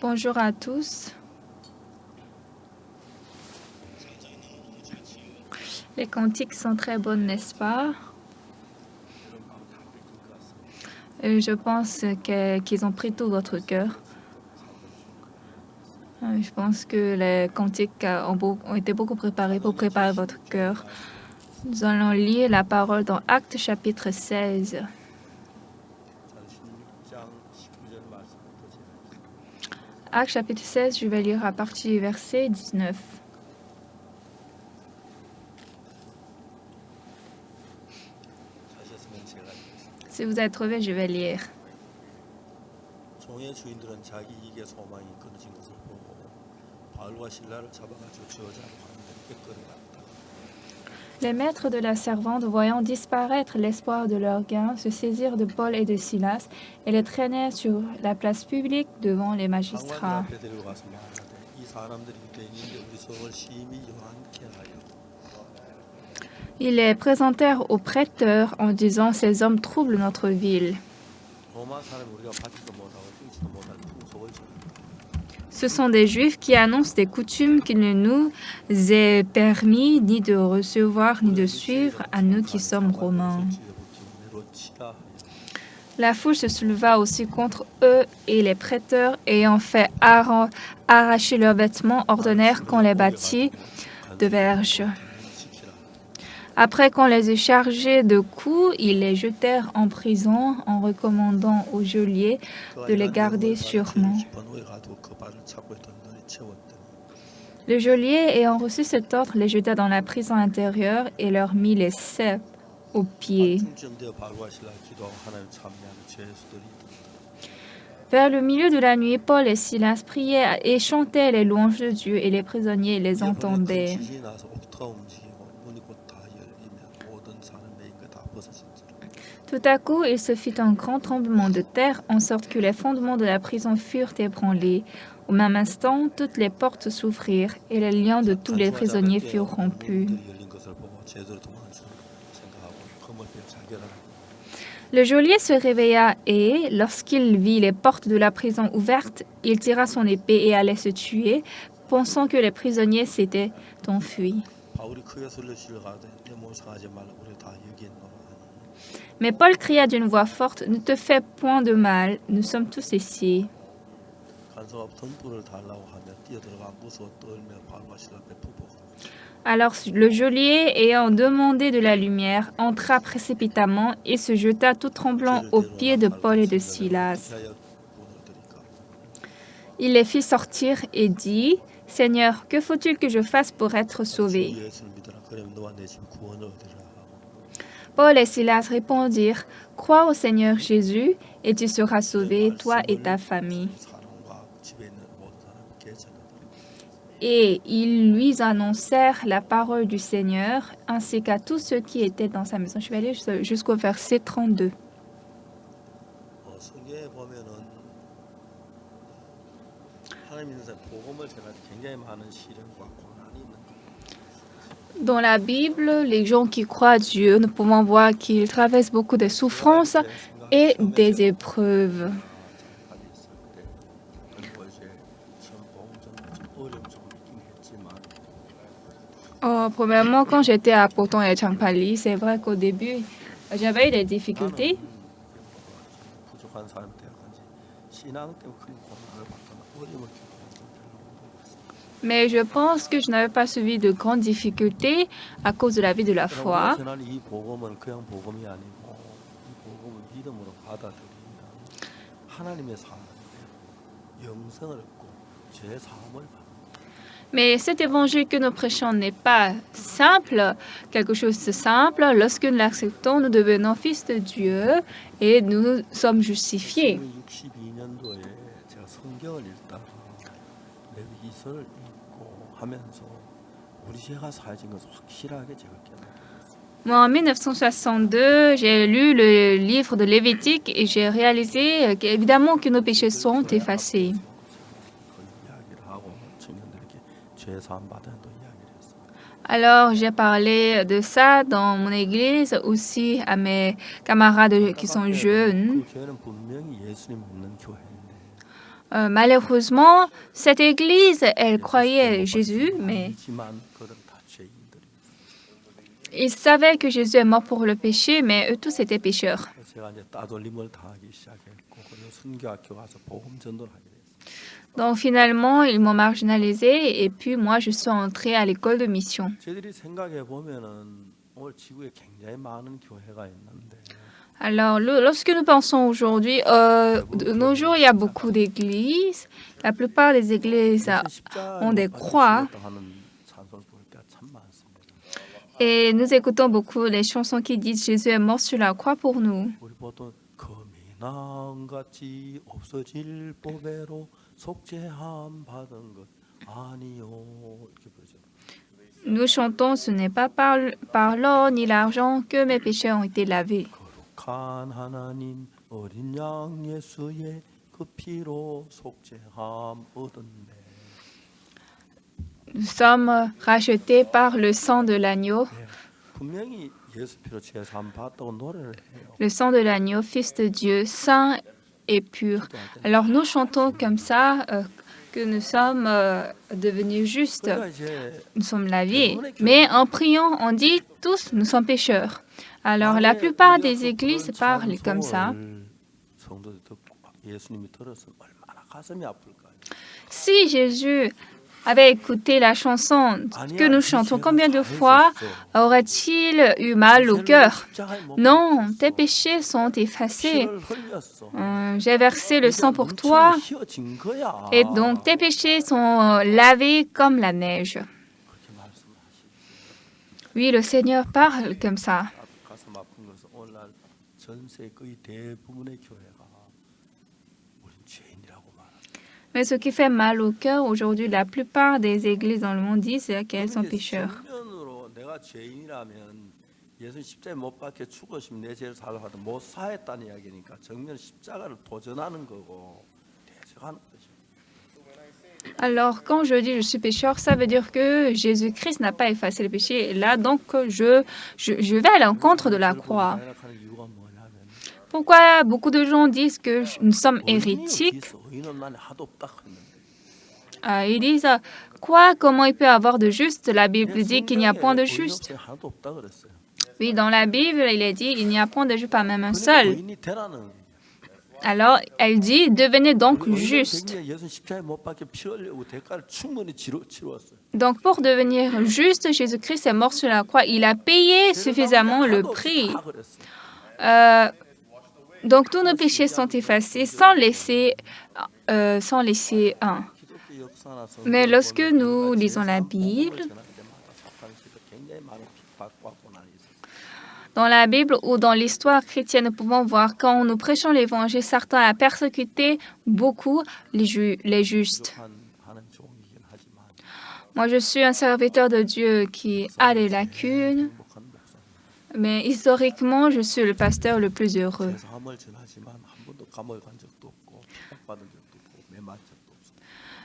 Bonjour à tous. Les cantiques sont très bonnes, n'est-ce pas? Je pense qu'ils ont pris tout votre cœur. Je pense que les cantiques ont été beaucoup préparés pour préparer votre cœur. Nous allons lire la parole dans Actes chapitre 16. Actes chapitre 16, je vais lire à partir du verset 19. Si vous êtes trouvé, je vais lire. Les maîtres de la servante, voyant disparaître l'espoir de leur gain, se saisirent de Paul et de Silas et les traînèrent sur la place publique devant les magistrats. Ils les présentèrent aux prêteurs en disant « Ces hommes troublent notre ville. Ce sont des Juifs qui annoncent des coutumes qu'il ne nous est permis ni de recevoir ni de suivre à nous qui sommes Romains. » La foule se souleva aussi contre eux et les prêteurs, ayant fait arracher leurs vêtements, ordonnèrent qu'on les bâtît de verges. Après qu'on les eut chargés de coups, ils les jetèrent en prison en recommandant au geôlier de les garder sûrement. Le geôlier, ayant reçu cet ordre, les jeta dans la prison intérieure et leur mit les ceps aux pieds. Vers le milieu de la nuit, Paul et Silas priaient et chantaient les louanges de Dieu, et les prisonniers les entendaient. Tout à coup, il se fit un grand tremblement de terre, en sorte que les fondements de la prison furent ébranlés. Au même instant, toutes les portes s'ouvrirent, et les liens de tous les prisonniers furent rompus. Le geôlier se réveilla et, lorsqu'il vit les portes de la prison ouvertes, il tira son épée et allait se tuer, pensant que les prisonniers s'étaient enfuis. Mais Paul cria d'une voix forte, « Ne te fais point de mal, nous sommes tous ici. » Alors le geôlier, ayant demandé de la lumière, entra précipitamment et se jeta tout tremblant aux pieds de Paul et de Silas. Il les fit sortir et dit, « Seigneur, que faut-il que je fasse pour être sauvé? » Paul et Silas répondirent, « Crois au Seigneur Jésus, et tu seras sauvé, toi et ta famille. » Et ils lui annoncèrent la parole du Seigneur, ainsi qu'à tous ceux qui étaient dans sa maison. Je vais aller jusqu'au verset 32. Dans la Bible, les gens qui croient à Dieu, nous pouvons voir qu'ils traversent beaucoup de souffrances et des épreuves. Premièrement, quand j'étais à Poton et Changpali, c'est vrai qu'au début, j'avais eu des difficultés. Mais je pense que je n'avais pas subi de grandes difficultés à cause de la vie de la foi. Mais cet évangile que nous prêchons n'est pas simple, quelque chose de simple. Lorsque nous l'acceptons, nous devenons fils de Dieu et nous sommes justifiés. Moi, en 1962, j'ai lu le livre de Lévitique et j'ai réalisé qu'évidemment que nos péchés sont effacés. Alors, j'ai parlé de ça dans mon église, aussi à mes camarades qui sont jeunes. Malheureusement, cette église, elle croyait Jésus, mais 아니지만 그들은 다 죄인들이었어요. ils savaient que Jésus est mort pour le péché, mais eux tous étaient pécheurs. 제가 이제 따돌림을 당하기 시작했고 그리고 선교학교 가서 복음 전도를 하게 됐어요. Donc finalement, ils m'ont marginalisé et puis moi, je suis entrée à l'école de mission. 저희들이 생각해 보면은 오늘 지구에 굉장히 많은 교회가 있는데 Alors, lorsque nous pensons aujourd'hui, de nos jours, il y a beaucoup d'églises. La plupart des églises ont des croix. Et nous écoutons beaucoup les chansons qui disent Jésus est mort sur la croix pour nous. 우리 보통 거미낭같이 없어질 보배로 속죄함 받은 것 아니요 이렇게 부르죠. Nous chantons, ce n'est pas par l'or ni l'argent que mes péchés ont été lavés. 거룩한 하나님 어린 양 예수의 그 피로 속죄함 얻었네. Nous sommes rachetés par le sang de l'agneau. 분명히 예수 피로 죄사함 받았다고 노래를 해요. Le sang de l'agneau, fils de Dieu, saint et pur. Alors nous chantons comme ça que nous sommes devenus justes, 그러니까 이제 nous sommes lavés. Mais en priant, on dit tous, nous sommes pécheurs. Alors la plupart des églises parlent comme ça. 성도들 듣고 예수님이 들었으면 얼마나 가슴이 아플까요? Si Jésus avait écouté la chanson que nous chantons, combien de fois aurait-il eu mal au cœur? Non, tes péchés sont effacés. J'ai versé le sang pour toi et donc tes péchés sont lavés comme la neige. Oui, le Seigneur parle comme ça. 가슴 아픈 것은 오늘날 전세 거의 대부분의 교회가 우린 죄인이라고 말합니다. Mais ce qui fait mal au cœur aujourd'hui, la plupart des églises dans le monde disent qu'elles sont pécheurs. 정면으로 내가 죄인이라면 예수 십자가에 못 박혀 죽으시면 내 죄를 살라고 하도 못 사했다는 이야기니까 정면 십자가를 도전하는 거고 대적하는 거죠. Alors, quand je dis je suis pécheur, ça veut dire que Jésus-Christ n'a pas effacé le péché. Et là, donc, je vais à l'encontre de la croix. 생각하는 이유가 뭐냐면 Pourquoi beaucoup de gens disent que nous sommes hérétiques? 의인은 난 하도 없다 했는데 Ils disent quoi? Comment il peut y avoir de juste? La Bible dit qu'il n'y a point de juste. 하나도 없다 그랬어요. Oui, dans la Bible, il est dit il n'y a point de juste, pas même un seul. 의인이 되라는 Alors, elle dit devenez donc juste. 예수 십자가에 못 박혀 피 흘리고 대가를 충분히 치루었어요. Donc, pour devenir juste, Jésus-Christ est mort sur la croix. Il a payé suffisamment le prix. Donc, tous nos péchés sont effacés sans laisser un. Mais lorsque nous lisons la Bible, dans la Bible ou dans l'histoire chrétienne, nous pouvons voir quand nous prêchons l'Évangile, certains ont persécuté beaucoup les justes. Moi, je suis un serviteur de Dieu qui a des lacunes, mais historiquement, je suis le pasteur le plus heureux.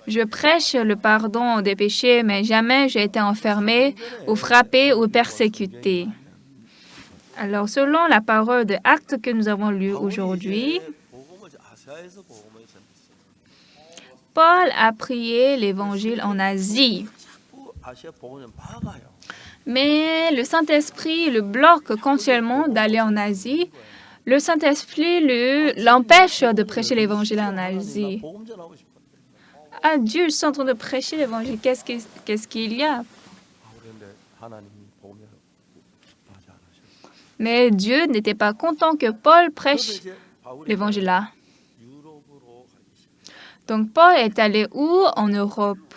Je prêche le pardon des péchés, mais jamais j'ai été enfermé ou frappé ou persécuté. Alors, selon la parole de Actes que nous avons lu aujourd'hui, Paul a prié l'Évangile en Asie. Mais le Saint-Esprit le bloque continuellement d'aller en Asie. Le Saint-Esprit l'empêche de prêcher l'Évangile en Asie. Ah, Dieu, je suis en train de prêcher l'Évangile. Qu'est-ce qu'il y a? Mais Dieu n'était pas content que Paul prêche l'Évangile là. Donc Paul est allé où? En Europe.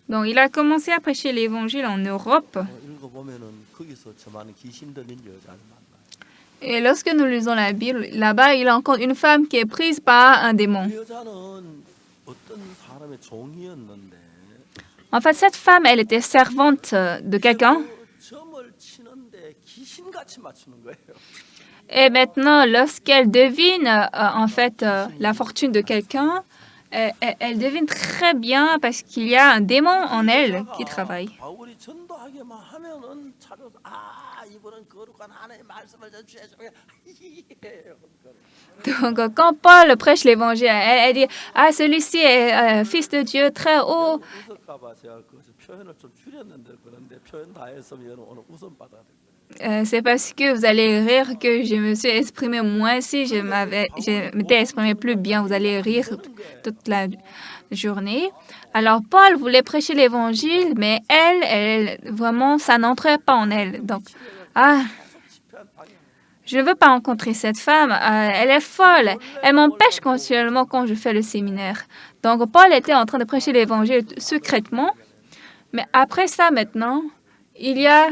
Donc il a commencé à prêcher l'Évangile en Europe. Et lorsque nous lisons la Bible, là-bas, il rencontre une femme qui est prise par un démon. En fait, cette femme, elle était servante de quelqu'un. Et maintenant, lorsqu'elle devine la fortune de quelqu'un, elle devine très bien parce qu'il y a un démon en elle qui travaille. 바울이 전도하게만 하면은 차려 이분은 거룩한 하나님의 말씀을 전주해서 Donc, quand Paul prêche l'évangile, elle dit, ah, celui-ci est fils de Dieu très haut. 웃을까봐 제가 그 표현을 좀 줄였는데 그런데 표현 다 했으면 오늘 웃음 받아야 될 거예요. C'est parce que vous allez rire que je me suis exprimée moins. Si je m'étais exprimée plus bien, vous allez rire toute la journée. Alors, Paul voulait prêcher l'évangile, mais elle, vraiment, ça n'entrait pas en elle. Donc, je ne veux pas rencontrer cette femme. Elle est folle. Elle m'empêche continuellement quand je fais le séminaire. Donc, Paul était en train de prêcher l'évangile secrètement. Mais après ça, maintenant, il y a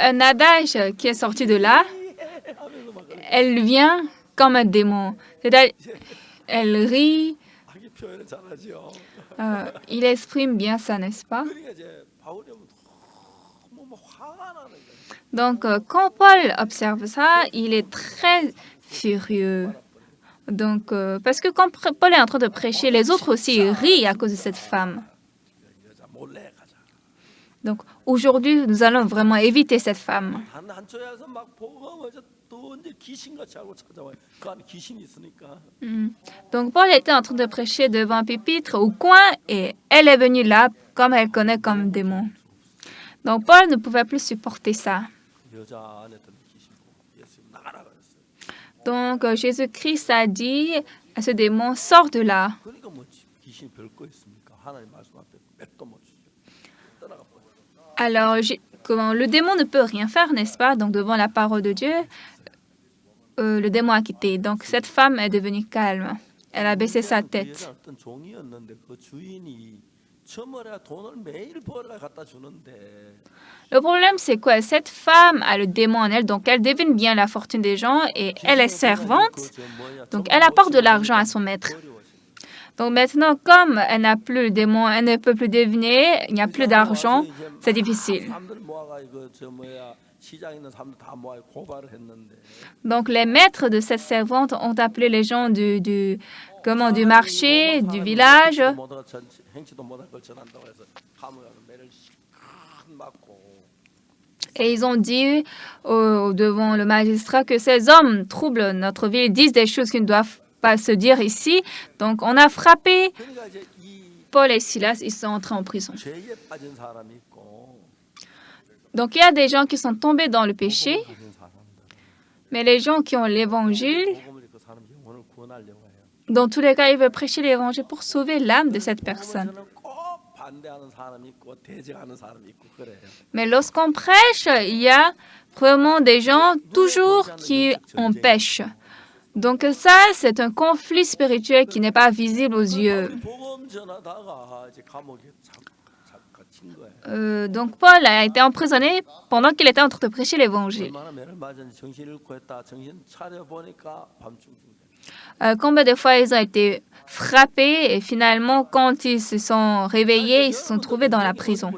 un adage qui est sorti de là. Elle vient comme un démon. C'est-à-dire, elle rit. Il exprime bien ça, n'est-ce pas? Donc, quand Paul observe ça, il est très furieux. Donc, parce que quand Paul est en train de prêcher, les autres aussi rient à cause de cette femme. Donc, aujourd'hui, nous allons vraiment éviter cette femme. Donc, Paul était en train de prêcher devant un pupitre au coin et elle est venue là, comme elle connaît comme démon. Donc, Paul ne pouvait plus supporter ça. Donc, Jésus-Christ a dit à ce démon, sors de là. Alors, le démon ne peut rien faire, n'est-ce pas? Donc, devant la parole de Dieu, le démon a quitté. Donc, cette femme est devenue calme. Elle a baissé sa tête. Le problème, c'est quoi? Cette femme a le démon en elle, donc elle devine bien la fortune des gens et elle est servante. Donc, elle apporte de l'argent à son maître. Donc maintenant, comme elle n'a plus le démon, elle ne peut plus deviner, il n'y a plus d'argent, c'est difficile. Donc les maîtres de cette servante ont appelé les gens du marché, du village. Et ils ont dit devant le magistrat que ces hommes troublent notre ville, disent des choses qui ne doivent pas se dire ici. Donc, on a frappé Paul et Silas, ils sont entrés en prison. Donc, il y a des gens qui sont tombés dans le péché, mais les gens qui ont l'évangile, dans tous les cas, ils veulent prêcher l'évangile pour sauver l'âme de cette personne. Mais lorsqu'on prêche, il y a vraiment des gens toujours qui empêchent. Donc ça, c'est un conflit spirituel qui n'est pas visible aux yeux. Donc Paul a été emprisonné pendant qu'il était en train de prêcher l'évangile. Combien de fois ils ont été frappés et finalement, quand ils se sont réveillés, ils se sont trouvés dans la prison.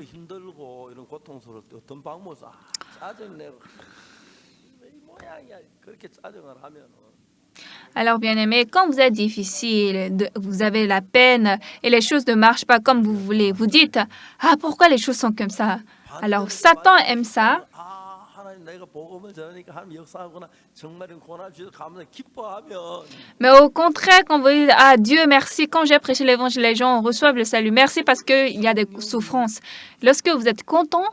Alors, bien-aimés, quand vous êtes difficile, vous avez la peine et les choses ne marchent pas comme vous voulez, vous dites « Ah, pourquoi les choses sont comme ça ?» Alors, Satan aime ça. Mais au contraire, quand vous dites « Ah, Dieu, merci, quand j'ai prêché l'évangile, les gens reçoivent le salut. Merci parce qu'il y a des souffrances. » Lorsque vous êtes content,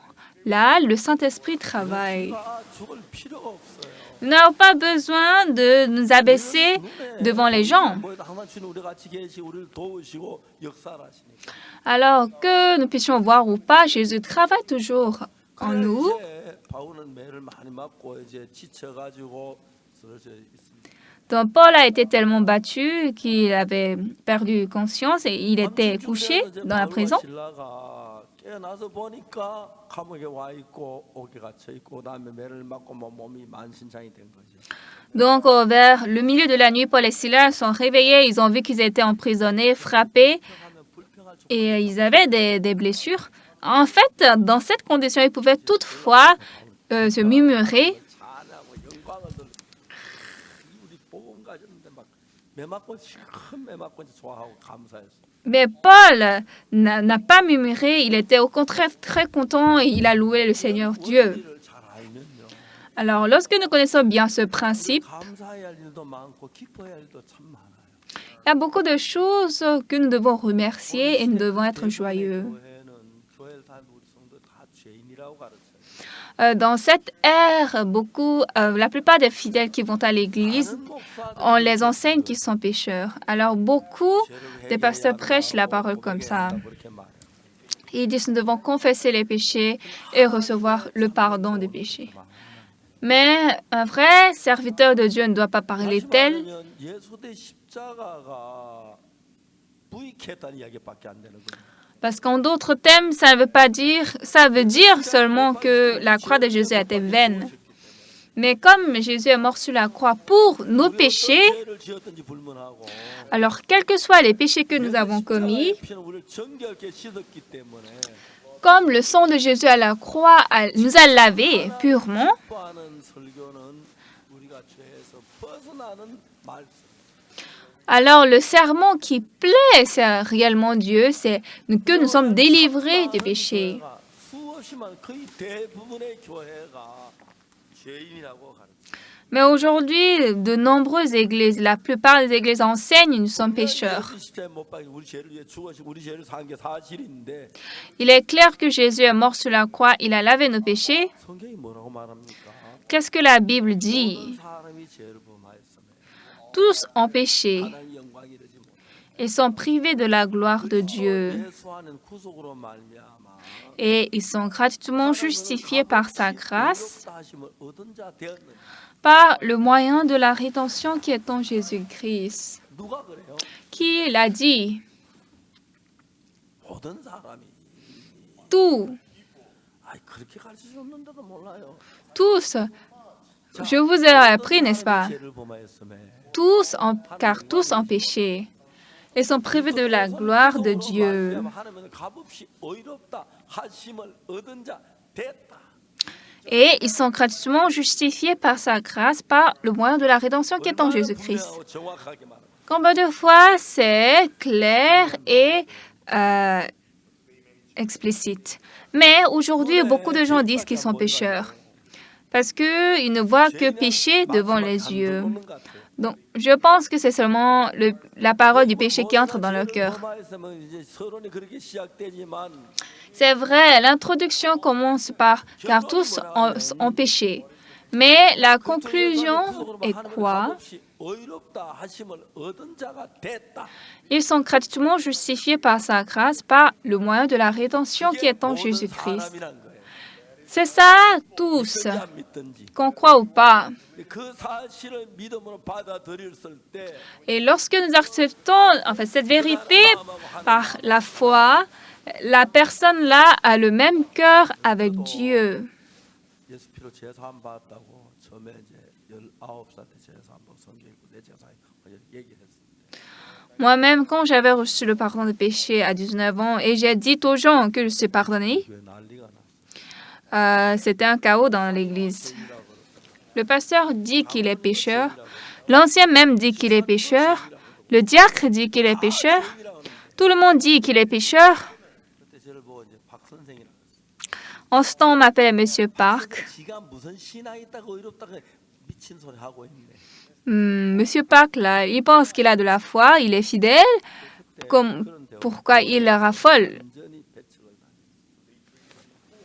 là, le Saint-Esprit travaille. Nous n'avons pas besoin de nous abaisser devant les gens. Alors que nous puissions voir ou pas, Jésus travaille toujours en nous. Donc Paul a été tellement battu qu'il avait perdu conscience et il était couché dans la prison. Donc, vers le milieu de la nuit, Paul et Silas sont réveillés. Ils ont vu qu'ils étaient emprisonnés, frappés et ils avaient des blessures. En fait, dans cette condition, ils pouvaient toutefois se murmurer. 매맞고 큰 매맞고 좋아하고 감사했어. Mais Paul n'a pas murmuré, il était au contraire très content et il a loué le Seigneur Dieu. 원리를 잘 알면요. Alors, lorsque nous connaissons bien ce principe, 감사해야 할 일도 많고 기뻐해야 할 일도 참 많아요. il y a beaucoup de choses que nous devons remercier et nous devons être joyeux. 교회는 교회를 다니는 우리 성도 다 죄인이라고 가르쳐요. Dans cette ère, la plupart des fidèles qui vont à l'église, on les enseigne qu'ils sont pécheurs. Alors, beaucoup des pasteurs prêchent la parole comme ça. Ils disent nous devons confesser les péchés et recevoir le pardon des péchés. Mais un vrai serviteur de Dieu ne doit pas parler tel. 예수의 십자가가 부익했다는 이야기밖에 안 되는 거예요. Parce qu'en d'autres termes, ça veut dire seulement que la croix de Jésus était vaine. Mais comme Jésus est mort sur la croix pour nos péchés, alors quels que soient les péchés que nous avons commis, comme le sang de Jésus à la croix nous a lavés purement, alors le sermon qui plaît, c'est réellement Dieu, c'est que nous sommes délivrés des péchés. Mais aujourd'hui, de nombreuses églises, la plupart des églises enseignent nous sommes pécheurs. Il est clair que Jésus est mort sur la croix, il a lavé nos péchés. Qu'est-ce que la Bible dit? Tous ont péché et sont privés de la gloire de Dieu. Et ils sont gratuitement justifiés par sa grâce, par le moyen de la rédemption qui est en Jésus-Christ. Qui l'a dit? Tous. Je vous ai appris, n'est-ce pas? Car tous ont péché et sont privés de la gloire de Dieu. Et ils sont gratuitement justifiés par sa grâce, par le moyen de la rédemption qui est en Jésus-Christ. Combien de fois c'est clair et explicite. Mais aujourd'hui, beaucoup de gens disent qu'ils sont pécheurs parce qu'ils ne voient que péché devant les yeux. Donc, je pense que c'est seulement la parole du péché qui entre dans leur cœur. C'est vrai, l'introduction commence par « car tous ont péché ». Mais la conclusion est quoi? Ils sont gratuitement justifiés par sa grâce, par le moyen de la rédemption qui est en Jésus-Christ. C'est ça, tous, qu'on croit ou pas. Et lorsque nous acceptons cette vérité par la foi, la personne là a le même cœur avec Dieu. Moi-même, quand j'avais reçu le pardon des péchés à 19 ans et j'ai dit aux gens que je suis pardonné, c'était un chaos dans l'église. Le pasteur dit qu'il est pécheur, l'ancien même dit qu'il est pécheur, le diacre dit qu'il est pécheur, tout le monde dit qu'il est pécheur. En ce temps, on m'appelle Monsieur Park. Monsieur Park, là, il pense qu'il a de la foi, il est fidèle. Pourquoi il raffole?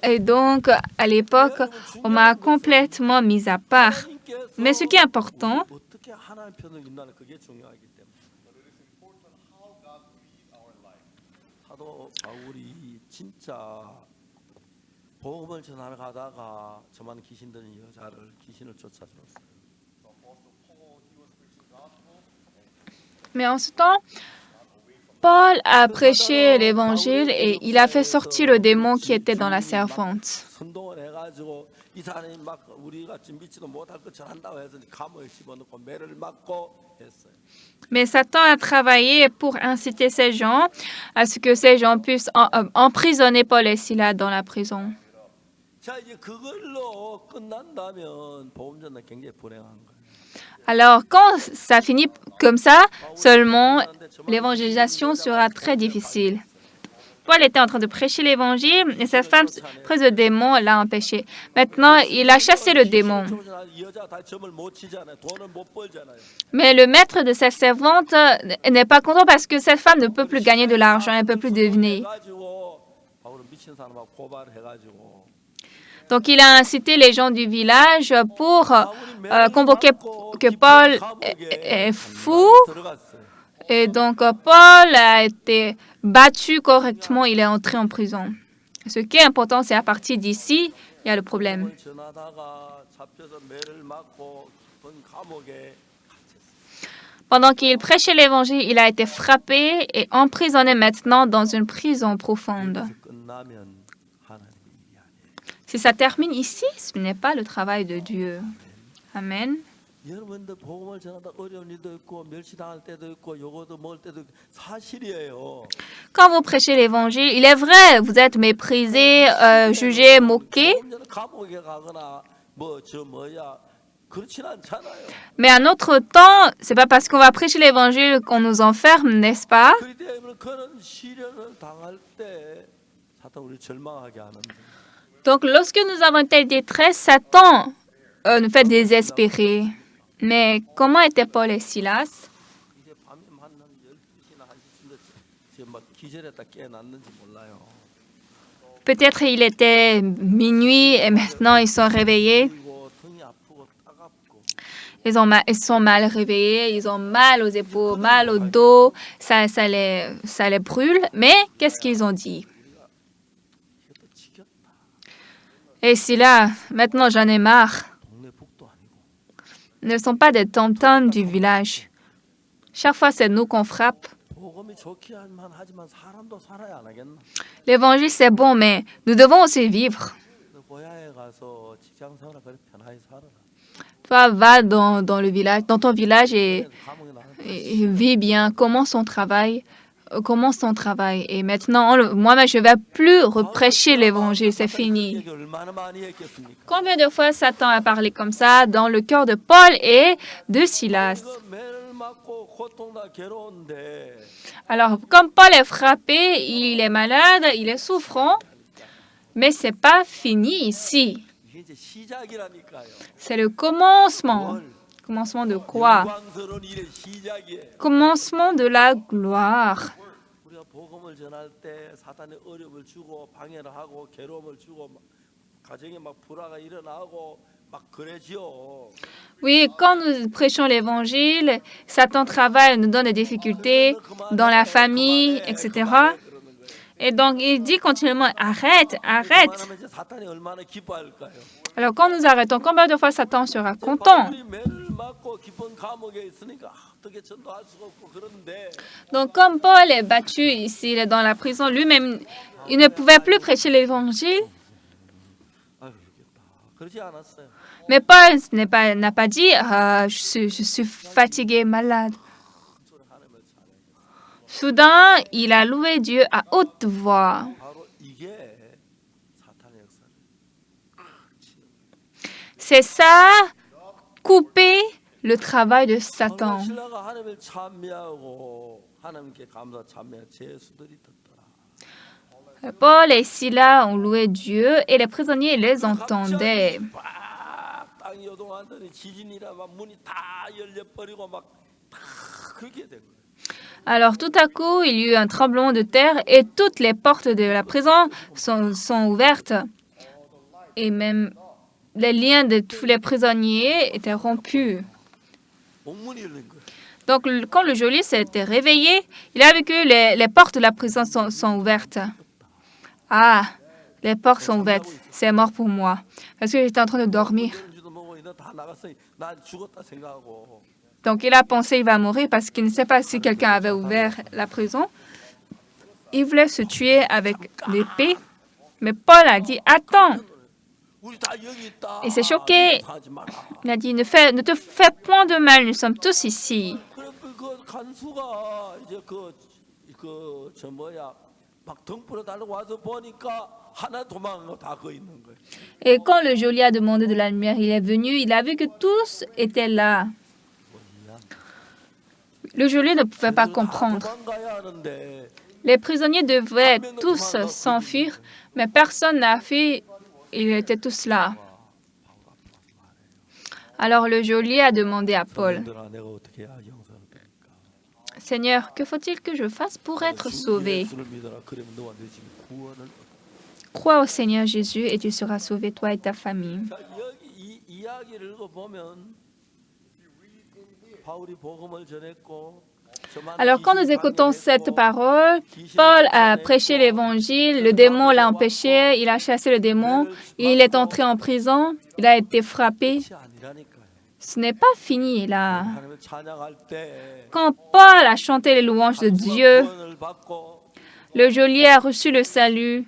Et donc, à l'époque, on m'a complètement mis à part. Mais ce qui est important, mais en ce temps, Paul a prêché l'Évangile et il a fait sortir le démon qui était dans la servante. Mais Satan a travaillé pour inciter ces gens à ce que ces gens puissent emprisonner Paul et Silas dans la prison. Alors, Comme ça, seulement l'évangélisation sera très difficile. Paul était en train de prêcher l'évangile et cette femme prise de démon l'a empêché. Maintenant, il a chassé le démon. Mais le maître de cette servante n'est pas content parce que cette femme ne peut plus gagner de l'argent, elle ne peut plus devenir. Donc, il a incité les gens du village pour convoquer que Paul est fou. Et donc, Paul a été battu correctement, il est entré en prison. Ce qui est important, c'est à partir d'ici, il y a le problème. Pendant qu'il prêchait l'évangile, il a été frappé et emprisonné maintenant dans une prison profonde. Si ça termine ici, ce n'est pas le travail de Dieu. Amen. Quand vous prêchez l'évangile, il est vrai, vous êtes méprisé, jugé, moqué. Mais à notre temps, c'est pas parce qu'on va prêcher l'évangile qu'on nous enferme, n'est-ce pas? Donc, lorsque nous avons une telle détresse, Satan nous fait désespérer. Mais comment étaient Paul et Silas? Peut-être il était minuit et maintenant ils sont réveillés. Ils sont mal réveillés, ils ont mal aux épaules, mal au dos, ça les brûle. Mais qu'est-ce qu'ils ont dit? Et Silas, maintenant j'en ai marre. Ne sont pas des tom-toms du village. Chaque fois, c'est nous qu'on frappe. L'évangile, c'est bon, mais nous devons aussi vivre. Toi, va dans le village, dans ton village et vis bien. Commence ton travail. Et maintenant, moi-même, je ne vais plus reprêcher l'évangile. C'est fini. Combien de fois Satan a parlé comme ça dans le cœur de Paul et de Silas? Alors, comme Paul est frappé, il est malade, il est souffrant, mais ce n'est pas fini ici. C'est le commencement. Commencement de quoi? Commencement de la gloire. Oui, quand nous prêchons l'évangile, Satan travaille, nous donne des difficultés dans la famille, etc. Et donc, il dit continuellement, arrête, arrête. Alors, quand nous arrêtons, combien de fois Satan sera content? Donc, comme Paul est battu ici, il est dans la prison, lui-même, il ne pouvait plus prêcher l'évangile. Mais Paul n'a pas dit je suis fatigué, malade. Soudain, il a loué Dieu à haute voix. C'est ça, couper le travail de Satan. Paul et Silas ont loué Dieu et les prisonniers les entendaient. Alors tout à coup, il y a eu un tremblement de terre et toutes les portes de la prison sont ouvertes. Et même les liens de tous les prisonniers étaient rompus. Donc quand le geôlier s'était réveillé, il a vu que les portes de la prison sont ouvertes. Ah, les portes sont ouvertes. C'est mort pour moi. Parce que j'étais en train de dormir. Donc, il a pensé qu'il va mourir parce qu'il ne sait pas si quelqu'un avait ouvert la prison. Il voulait se tuer avec l'épée. Mais Paul a dit, attends. Il s'est choqué. Il a dit, ne te fais point de mal, nous sommes tous ici. Et quand le geôlier a demandé de la lumière, il est venu, il a vu que tous étaient là. Le geôlier ne pouvait pas comprendre. Les prisonniers devaient tous s'enfuir, mais personne n'a fui. Ils étaient tous là. Alors le geôlier a demandé à Paul, « Seigneur, que faut-il que je fasse pour être sauvé? Crois au Seigneur Jésus et tu seras sauvé, toi et ta famille. » Alors, quand nous écoutons cette parole, Paul a prêché l'Évangile, le démon l'a empêché, il a chassé le démon, il est entré en prison, il a été frappé. Ce n'est pas fini là. Quand Paul a chanté les louanges de Dieu, le geôlier a reçu le salut.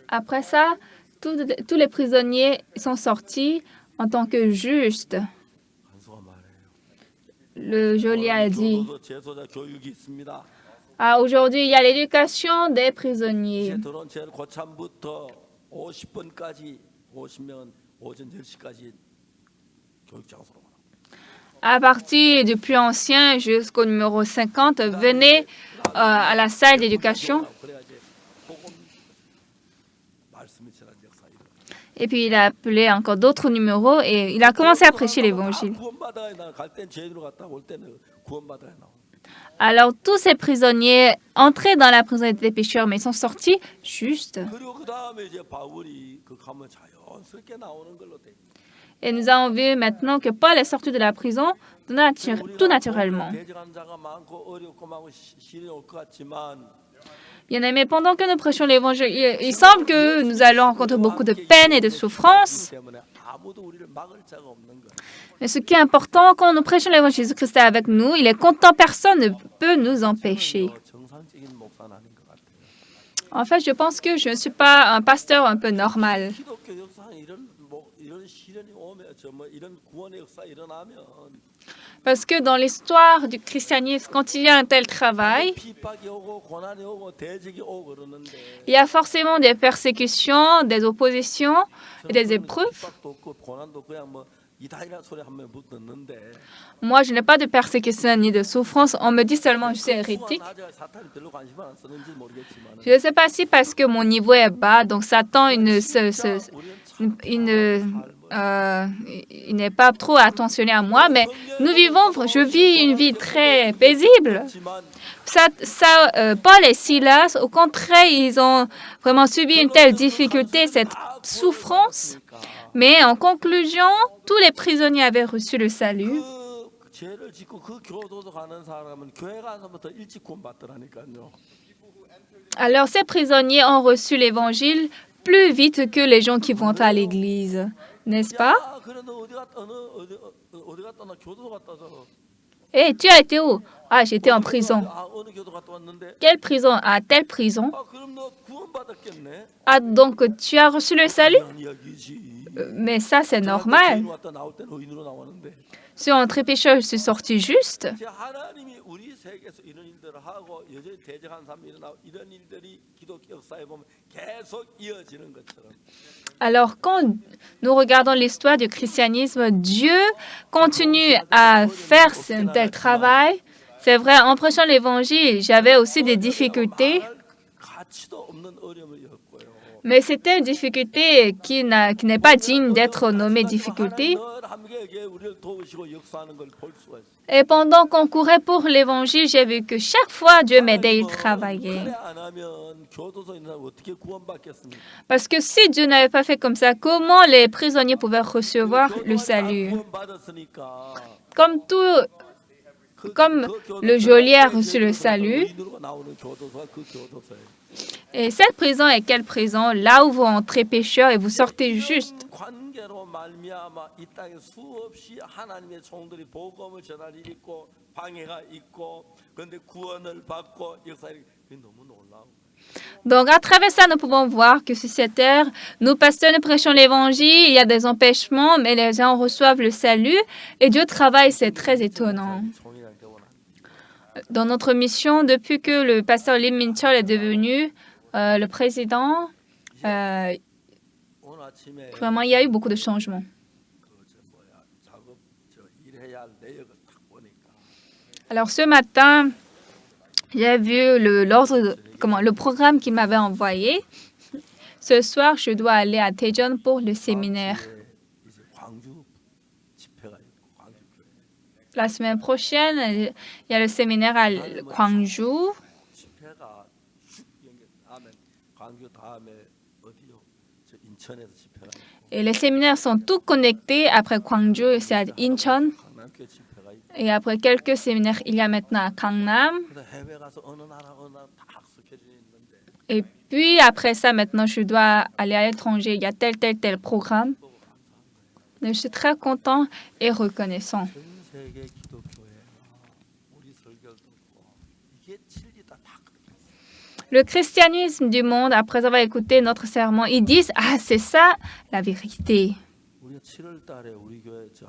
Après ça, tous les prisonniers sont sortis en tant que justes. Le geôlier a dit, « Aujourd'hui, il y a l'éducation des prisonniers. » À partir du plus ancien jusqu'au numéro 50, venez à la salle d'éducation. Et puis il a appelé encore d'autres numéros et il a commencé à prêcher l'Évangile. Alors tous ces prisonniers entraient dans la prison des pécheurs, mais ils sont sortis justes. Et nous avons vu maintenant que Paul est sorti de la prison tout naturellement. Bien-aimés, pendant que nous prêchons l'Évangile, il semble que nous allons rencontrer beaucoup de peine et de souffrance. Mais ce qui est important, quand nous prêchons l'Évangile, Jésus-Christ est avec nous, il est content, personne ne peut nous empêcher. En fait, je pense que je ne suis pas un pasteur un peu normal. Parce que dans l'histoire du christianisme, quand il y a un tel travail, il y a forcément des persécutions, des oppositions et des épreuves. Moi, je n'ai pas de persécution ni de souffrance. On me dit seulement que je suis hérétique. Je ne sais pas si parce que mon niveau est bas, donc Satan, il n'est pas trop attentionné à moi, mais je vis une vie très paisible. Paul et Silas, au contraire, ils ont vraiment subi une telle difficulté, cette souffrance. Mais en conclusion, tous les prisonniers avaient reçu le salut. Alors, ces prisonniers ont reçu l'Évangile plus vite que les gens qui vont à l'église, n'est-ce pas? Et tu as été où? Ah, j'étais en prison. Quelle prison? Ah, telle prison. Ah, donc tu as reçu le salut? Mais ça, c'est normal. Si on est très pécheur, je suis sorti juste. Alors, quand nous regardons l'histoire du christianisme, Dieu continue à faire un tel travail. C'est vrai, en prêchant l'Évangile, j'avais aussi des difficultés. Mais c'était une difficulté qui n'est pas digne d'être nommée difficulté. Et pendant qu'on courait pour l'Évangile, j'ai vu que chaque fois, Dieu m'aidait, il travaillait. Parce que si Dieu n'avait pas fait comme ça, comment les prisonniers pouvaient recevoir le salut? Comme le geôlier a reçu le salut. Et cette prison est quelle prison? Là où vous entrez pécheur et vous sortez juste. Donc, à travers ça, nous pouvons voir que sur cette terre, nous, pasteurs, nous prêchons l'Évangile, il y a des empêchements, mais les gens reçoivent le salut et Dieu travaille, c'est très étonnant. Dans notre mission, depuis que le pasteur Lim Min-chol est devenu le président, 하루아침에 Vraiment, il y a eu beaucoup de changements. 작업 일해야 할 내역을 딱 보니까 Alors ce matin, j'ai vu le programme qu'il m'avait envoyé. Ce soir, je dois aller à Daejeon pour le séminaire. 다음 주에 이제 광주 집회가 있고 광주 교회 La semaine prochaine, il y a le séminaire à Gwangju. 집회가 쭉 연결. 다음에 광주 다음에 어디요? 저 인천에서 집회가 있고 Et les séminaires sont tous connectés. Après Gwangju, c'est à Incheon. 강남교회 집회가 있고 Et après quelques séminaires, il y a maintenant à Gangnam. 그래서 해외 가서 어느 나라 다 스케줄이 있는데 Et puis après ça, maintenant, je dois aller à l'étranger. Il y a tel programme. Mais je suis très content et reconnaissant. 전 세계 기독교회 우리 설교를 듣고 이게 진리다 다 그렇게 Le christianisme du monde, après avoir écouté notre sermon, ils disent « Ah, c'est ça la vérité ». 우리가 7월 달에 우리 교회 저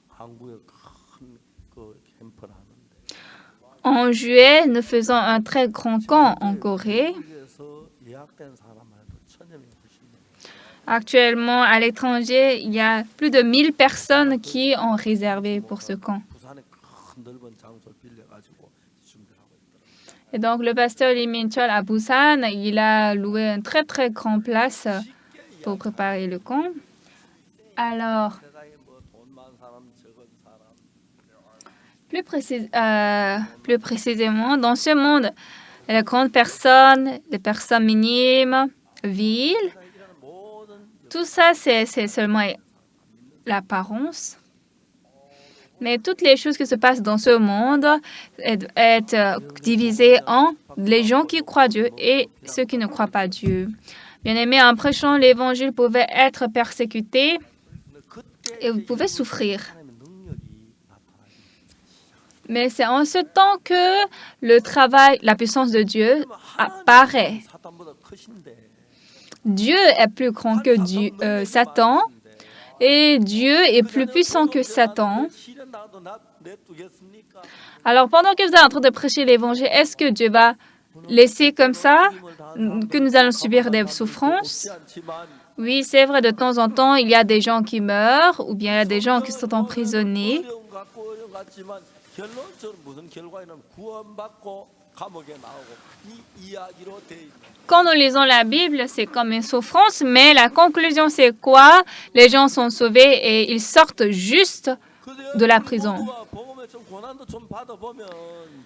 한국에 큰그 캠프를 하는데 En juillet, nous faisons un très grand camp en Corée. 미국에서 예약된 사람만 해도 1000여 명 훨씬 돼요. Actuellement, à l'étranger, il y a plus de 1000 personnes qui ont réservé pour ce camp. 부산에 큰 넓은 장소를 빌려가지고 준비를 하고 있더라고요. Et donc, le pasteur Lee Min-chol à Busan, il a loué une très grande place pour préparer le camp. Alors, 세상에 뭐 돈 많은 사람, 적은 사람, plus précisément, dans ce monde, les grandes personnes, les personnes minimes, villes, 이라는 모든 tout ça, c'est seulement l'apparence. Mais toutes les choses qui se passent dans ce monde est divisées en les gens qui croient Dieu et ceux qui ne croient pas Dieu. Bien-aimés, en prêchant l'évangile, vous pouvez être persécutés et vous pouvez souffrir. 하나님의 능력이 나타나요. Mais c'est en ce temps que le travail, la puissance de Dieu apparaît. 사탄보다 크신데 Dieu est plus grand que Satan et Dieu est plus puissant que Satan. 시련 나도 냅두겠습니까? Alors, pendant que vous êtes en train de prêcher l'évangile, est-ce que Dieu va laisser comme ça que nous allons subir des souffrances? Oui, c'est vrai, de temps en temps, il y a des gens qui meurent ou bien il y a des gens qui sont emprisonnés. 어려움 같지만 결론적으로 무슨 결과냐면 구원받고 감옥에 나오고 이 이야기로 돼 있는. Quand nous lisons la Bible, c'est comme une souffrance, mais la conclusion, c'est quoi? Les gens sont sauvés et ils sortent juste de la prison. 복음에 좀 고난도 좀 받아보면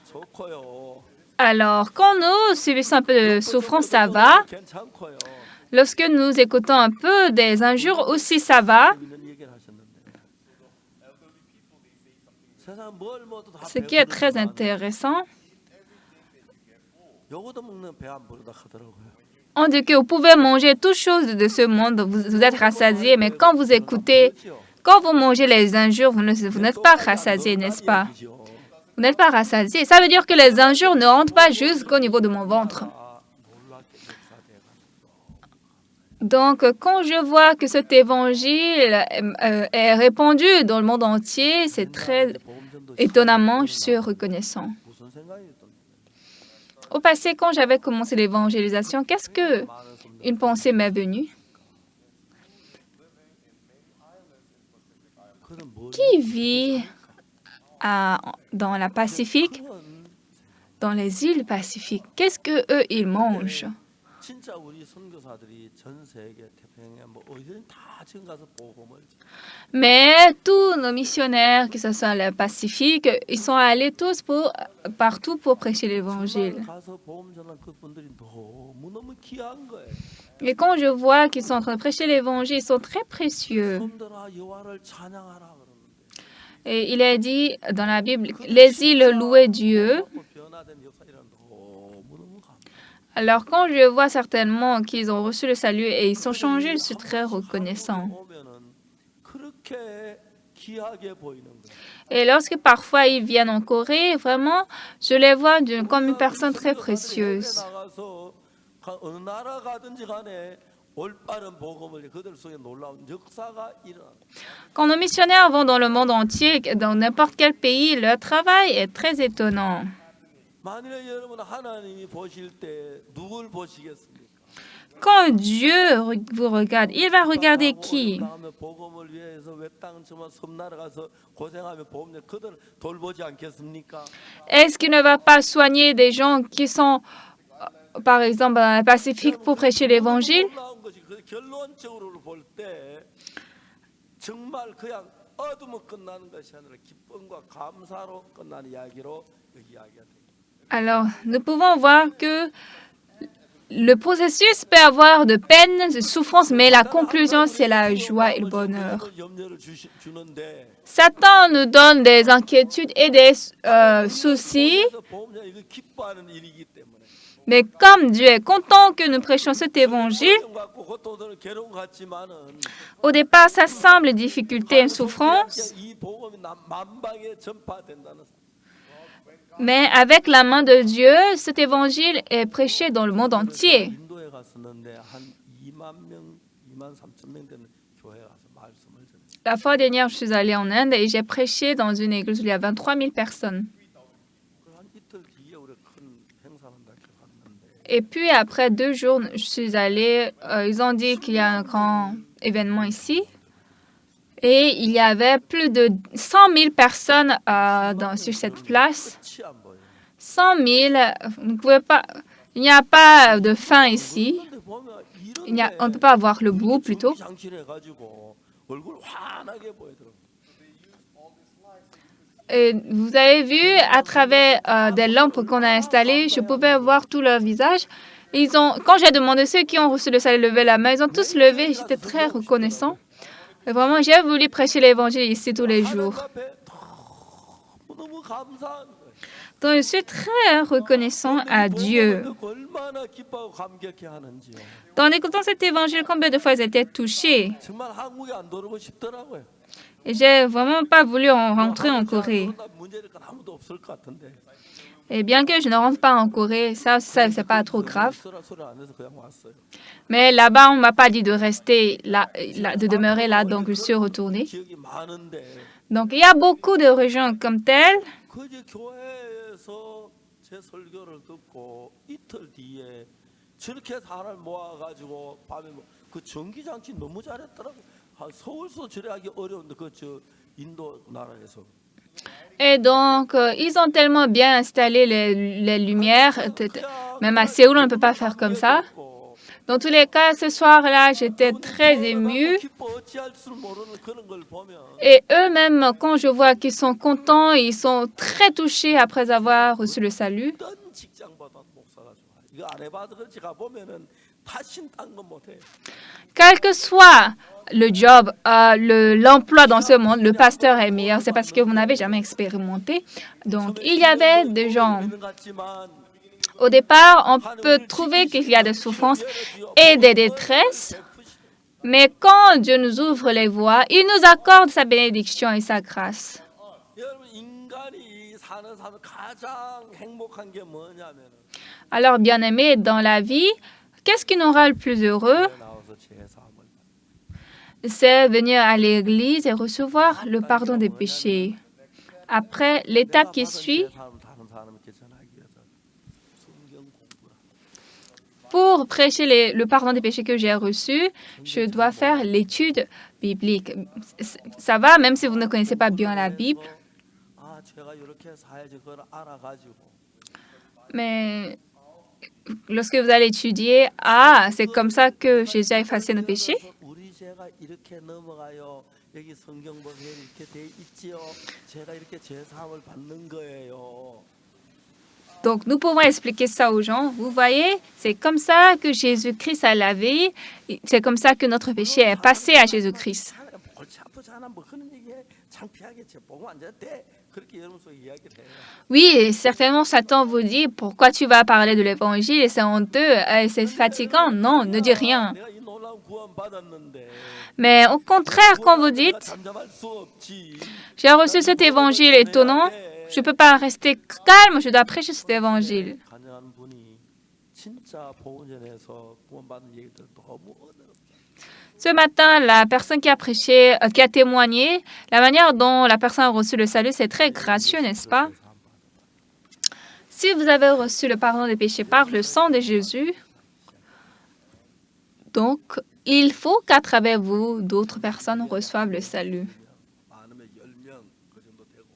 좋고요. Alors, quand nous subissons un peu de souffrance, ça va. 괜찮고요. Lorsque nous écoutons un peu des injures aussi, ça va. 이런 얘기를 하셨는데 세상 뭘 먹어도 다 Ce qui est très 배부르지만 intéressant, 요거도 먹는 배 안 부르다 하더라고요. on dit que vous pouvez manger toutes choses de ce monde, vous êtes rassasié, mais quand vous écoutez, quand vous mangez les injures, vous n'êtes pas rassasié, n'est-ce pas? Vous n'êtes pas rassasié. Ça veut dire que les injures ne rentrent pas jusqu'au niveau de mon ventre. Donc, quand je vois que cet évangile est répandu dans le monde entier, c'est très étonnamment, je suis reconnaissant. 무슨 생각이 또 Au passé, quand j'avais commencé l'évangélisation, qu'est-ce que une pensée m'est venue? 그는 뭘 Qui vit dans la Pacifique, dans les îles Pacifiques? Qu'est-ce que eux ils mangent? 진짜 우리 선교사들이 전 세계 태평양 뭐 어디든 다 지금 가서 복음을 Mais tous nos missionnaires, que ce soit le Pacifique, ils sont allés tous partout pour prêcher l'évangile. 가서 복음 전한 그분들이 너무너무 귀한 거예요. Et quand je vois qu'ils sont en train de prêcher l'évangile, ils sont très précieux. 손들아 여호와를 찬양하라 그러는데 Et il est dit dans la Bible, les îles louaient Dieu. 변화된 역사이란 너무너무 감사. Alors quand je vois certainement qu'ils ont reçu le salut et ils sont changés, je suis très reconnaissant. 오면은 그렇게 귀하게 보이는 거예요. Et lorsque parfois ils viennent en Corée, vraiment, je les vois comme une personne très précieuse. 나가서 어느 나라 가든지 간에 올바른 복음을 그들 속에 놀라운 역사가 일어나. Quand nos missionnaires vont dans le monde entier, dans n'importe quel pays, leur travail est très étonnant. 만일에 여러분 하나님이 보실 때 누굴 보시겠습니까? quand Dieu vous regarde, il va regarder qui? 다음에 복음을 위해서 외땅 저만 섬나라 가서 고생하며 복음 그들 돌보지 않겠습니까? Est-ce qu'il ne va pas soigner des gens qui sont, par exemple, dans le Pacifique pour prêcher l'Évangile? 놀라운 것이 그 결론적으로 볼 때 정말 그냥 어둠으로 끝나는 것이 아니라 기쁨과 감사로 끝나는 이야기로 여기 이야기가 돼요. Alors, nous pouvons voir que le processus peut avoir de peine, de souffrance, mais la conclusion, c'est la joie et le bonheur. Satan nous donne des inquiétudes et des soucis, mais comme Dieu est content que nous prêchions cet évangile, au départ, ça semble une difficulté, une souffrance, mais avec la main de Dieu, cet évangile est prêché dans le monde entier. La fois dernière, je suis allée en Inde et j'ai prêché dans une église où il y a 23 000 personnes. Et puis après 2 jours, je suis allée, ils ont dit qu'il y a un grand événement ici. Et il y avait plus de 100 000 personnes sur cette place. 100 000, vous pouvez pas, il n'y a pas de fin ici. On ne peut pas avoir le bout plutôt. Et vous avez vu, à travers des lampes qu'on a installées, je pouvais voir tout leur visage. Quand j'ai demandé ceux qui ont reçu le salut lever la main, ils ont tous levé. J'étais très reconnaissant. Et vraiment, j'ai voulu prêcher l'évangile ici tous les jours. Donc, je suis très reconnaissant à Dieu. En écoutant cet évangile, combien de fois ils étaient touchés. Et j'ai vraiment pas voulu rentrer en Corée. Et bien que je ne rentre pas en Corée, ça c'est pas trop grave. Mais là-bas, on m'a pas dit de rester là, de demeurer là, donc je suis retournée. Donc, il y a beaucoup de régions comme telles. Et donc, ils ont tellement bien installé les lumières, même à Séoul, on ne peut pas faire comme ça. Dans tous les cas, ce soir-là, j'étais très émue. Et eux-mêmes, quand je vois qu'ils sont contents, ils sont très touchés après avoir reçu le salut. Quel que soit le job, l'emploi dans ce monde, le pasteur est meilleur. C'est parce que vous n'avez jamais expérimenté. Donc, il y avait des gens. Au départ, on peut trouver qu'il y a des souffrances et des détresses. Mais quand Dieu nous ouvre les voies, il nous accorde sa bénédiction et sa grâce. Alors, bien-aimés, dans la vie, qu'est-ce qui nous rend le plus heureux? C'est venir à l'église et recevoir le pardon des péchés. Après, l'étape qui suit, pour prêcher le pardon des péchés que j'ai reçu, je dois faire l'étude biblique. Ça va, même si vous ne connaissez pas bien la Bible. Mais lorsque vous allez étudier, c'est comme ça que Jésus a effacé nos péchés. Donc, nous pouvons expliquer ça aux gens. Vous voyez, c'est comme ça que Jésus-Christ a lavé. C'est comme ça que notre péché est passé à Jésus-Christ. Oui, certainement, Satan vous dit, pourquoi tu vas parler de l'évangile? C'est honteux, c'est fatigant. Non, ne dis rien. Mais au contraire, quand vous dites, j'ai reçu cet évangile étonnant, je ne peux pas rester calme, je dois prêcher cet évangile. Ce matin, la personne qui a prêché, qui a témoigné, la manière dont la personne a reçu le salut, c'est très gracieux, n'est-ce pas? Si vous avez reçu le pardon des péchés par le sang de Jésus, Donc, il faut qu'à travers vous, d'autres personnes reçoivent le salut. 많으면 10명 그 정도 되고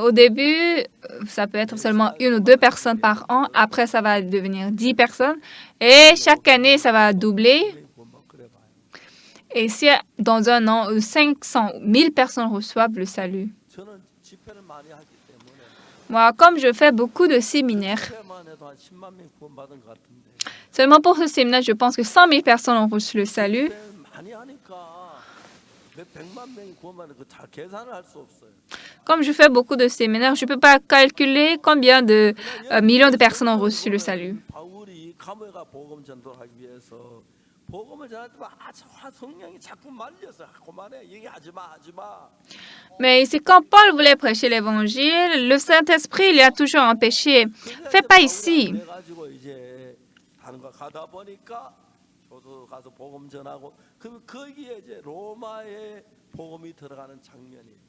Au début, ça peut être seulement 1 ou 2 personnes par an. Après, ça va devenir 10 personnes. Et chaque année, ça va doubler. 분명히 구원받 그래 봐요. Et si dans un an, 500 000 personnes reçoivent le salut. 저는 집회를 많이 하기 때문에 Moi, comme je fais beaucoup de séminaires, 집회만 해도 한 10만 명 구원받은 것 같은데 seulement pour ce séminaire, je pense que 100 000 personnes ont reçu le salut. 집회 많이 하니까 몇 백만 명이 구원받는 거 잘 계산을 할 수 없어요. Comme je fais beaucoup de séminaires, je ne peux pas calculer combien de millions de personnes ont reçu le salut. 바울이 감옥에 복음 전도를 하기 위해서 복음을 전할 때만 성령이 자꾸 말려서 그만해 얘기하지 마 하지 마. Mais c'est quand Paul voulait prêcher l'évangile, le Saint-Esprit lui a toujours empêché. Fais pas ici. 그래가지고 이제 하는 거 가다 보니까 저도 가서 복음 전하고 그럼 거기에 이제 로마의 복음이 들어가는 장면이.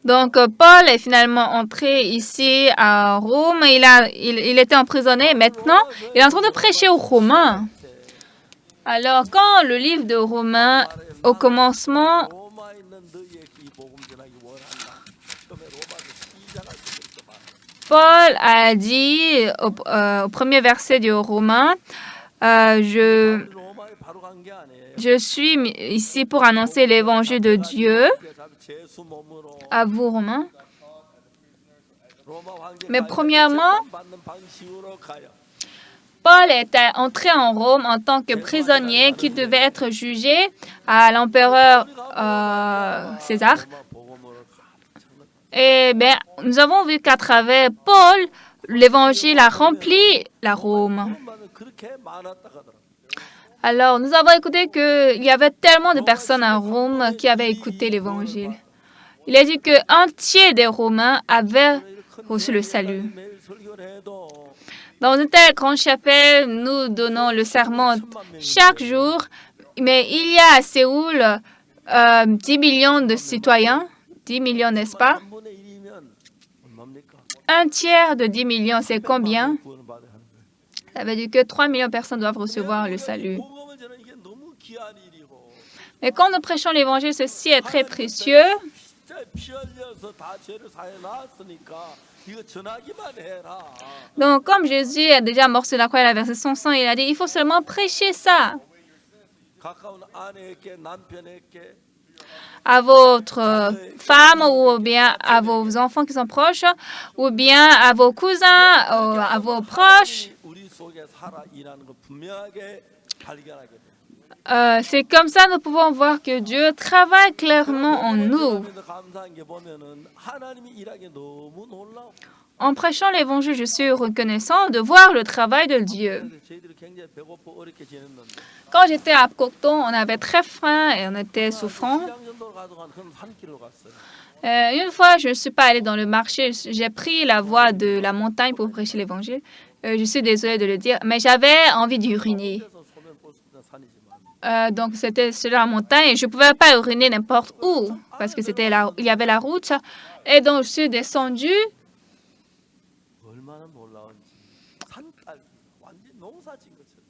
Donc, Paul est finalement entré ici à Rome. Il était emprisonné. Maintenant, il est en train de prêcher aux Romains. Alors, quand le livre de Romains, au commencement, 로마에 있는 너희에게 이 복음 전하기 원한다. 처음에 로마서 시작할 때 그렇게 말. Paul a dit au premier verset du Romain, 로마에 바로 간 게 아니에요. je suis ici pour annoncer l'évangile de Dieu 제수 몸으로 à vous, Romains. 로마 황제 Mais premièrement, 받는 방식으로 가요. Paul était entré en Rome en tant que prisonnier qui devait être jugé à l'empereur César. 로마 복음으로 가. Et bien, nous avons vu qu'à travers Paul, l'évangile a rempli la Rome. 그것만은 그렇게 많았다 하더라고요. Alors, nous avons écouté qu'il y avait tellement de personnes à Rome qui avaient écouté l'évangile. Il a dit qu'un tiers des Romains avaient reçu le salut. 매일 설교를 해도 Dans une telle grande chapelle, nous donnons le serment chaque jour, mais il y a à Séoul 10 millions de citoyens, 10 millions, n'est-ce pas? 3분의 1이면 얼마입니까? Un tiers de 10 millions, c'est combien? 구원을 받아야 하는 거예요. Ça veut dire que 3 millions de personnes doivent recevoir le salut. 복음을 전하는 이게 너무 귀한 일이고 Mais quand nous prêchons l'évangile, ceci est très précieux. 진짜 피 흘려서 다 죄를 사해 놨으니까 이거 전하기만 해라. Donc, comme Jésus a déjà amorcé la croix et a versé son sang, il a dit, il faut seulement prêcher ça 가까운 아내에게 남편에게 à votre femme ou bien à vos enfants qui sont proches ou bien à vos cousins, à vos proches. 우리 속에 살아 일하는 거 분명하게 발견하게 돼. C'est comme ça que nous pouvons voir que Dieu travaille clairement en nous. 감사한 게 보면은 하나님이 일하기 너무 놀라워. En prêchant l'évangile, je suis reconnaissant de voir le travail de Dieu. 저희들이 굉장히 배고파 어렵게 지냈는데 Quand j'étais à Cocton, on avait très faim et on était souffrant. 시장 전도를 가져간 큰 산길로 갔어요. Une fois, je ne suis pas allée dans le marché. J'ai pris la voie de la montagne pour prêcher l'évangile. Je suis désolée de le dire, mais j'avais envie d'uriner. 그래서 소변 볼 수 있는 산이지만 Donc, c'était sur la montagne et je ne pouvais pas uriner n'importe où parce que il y avait la route. Et donc, je suis descendue. 얼마나 놀라운지 산딸기 완전 농사진 것처럼.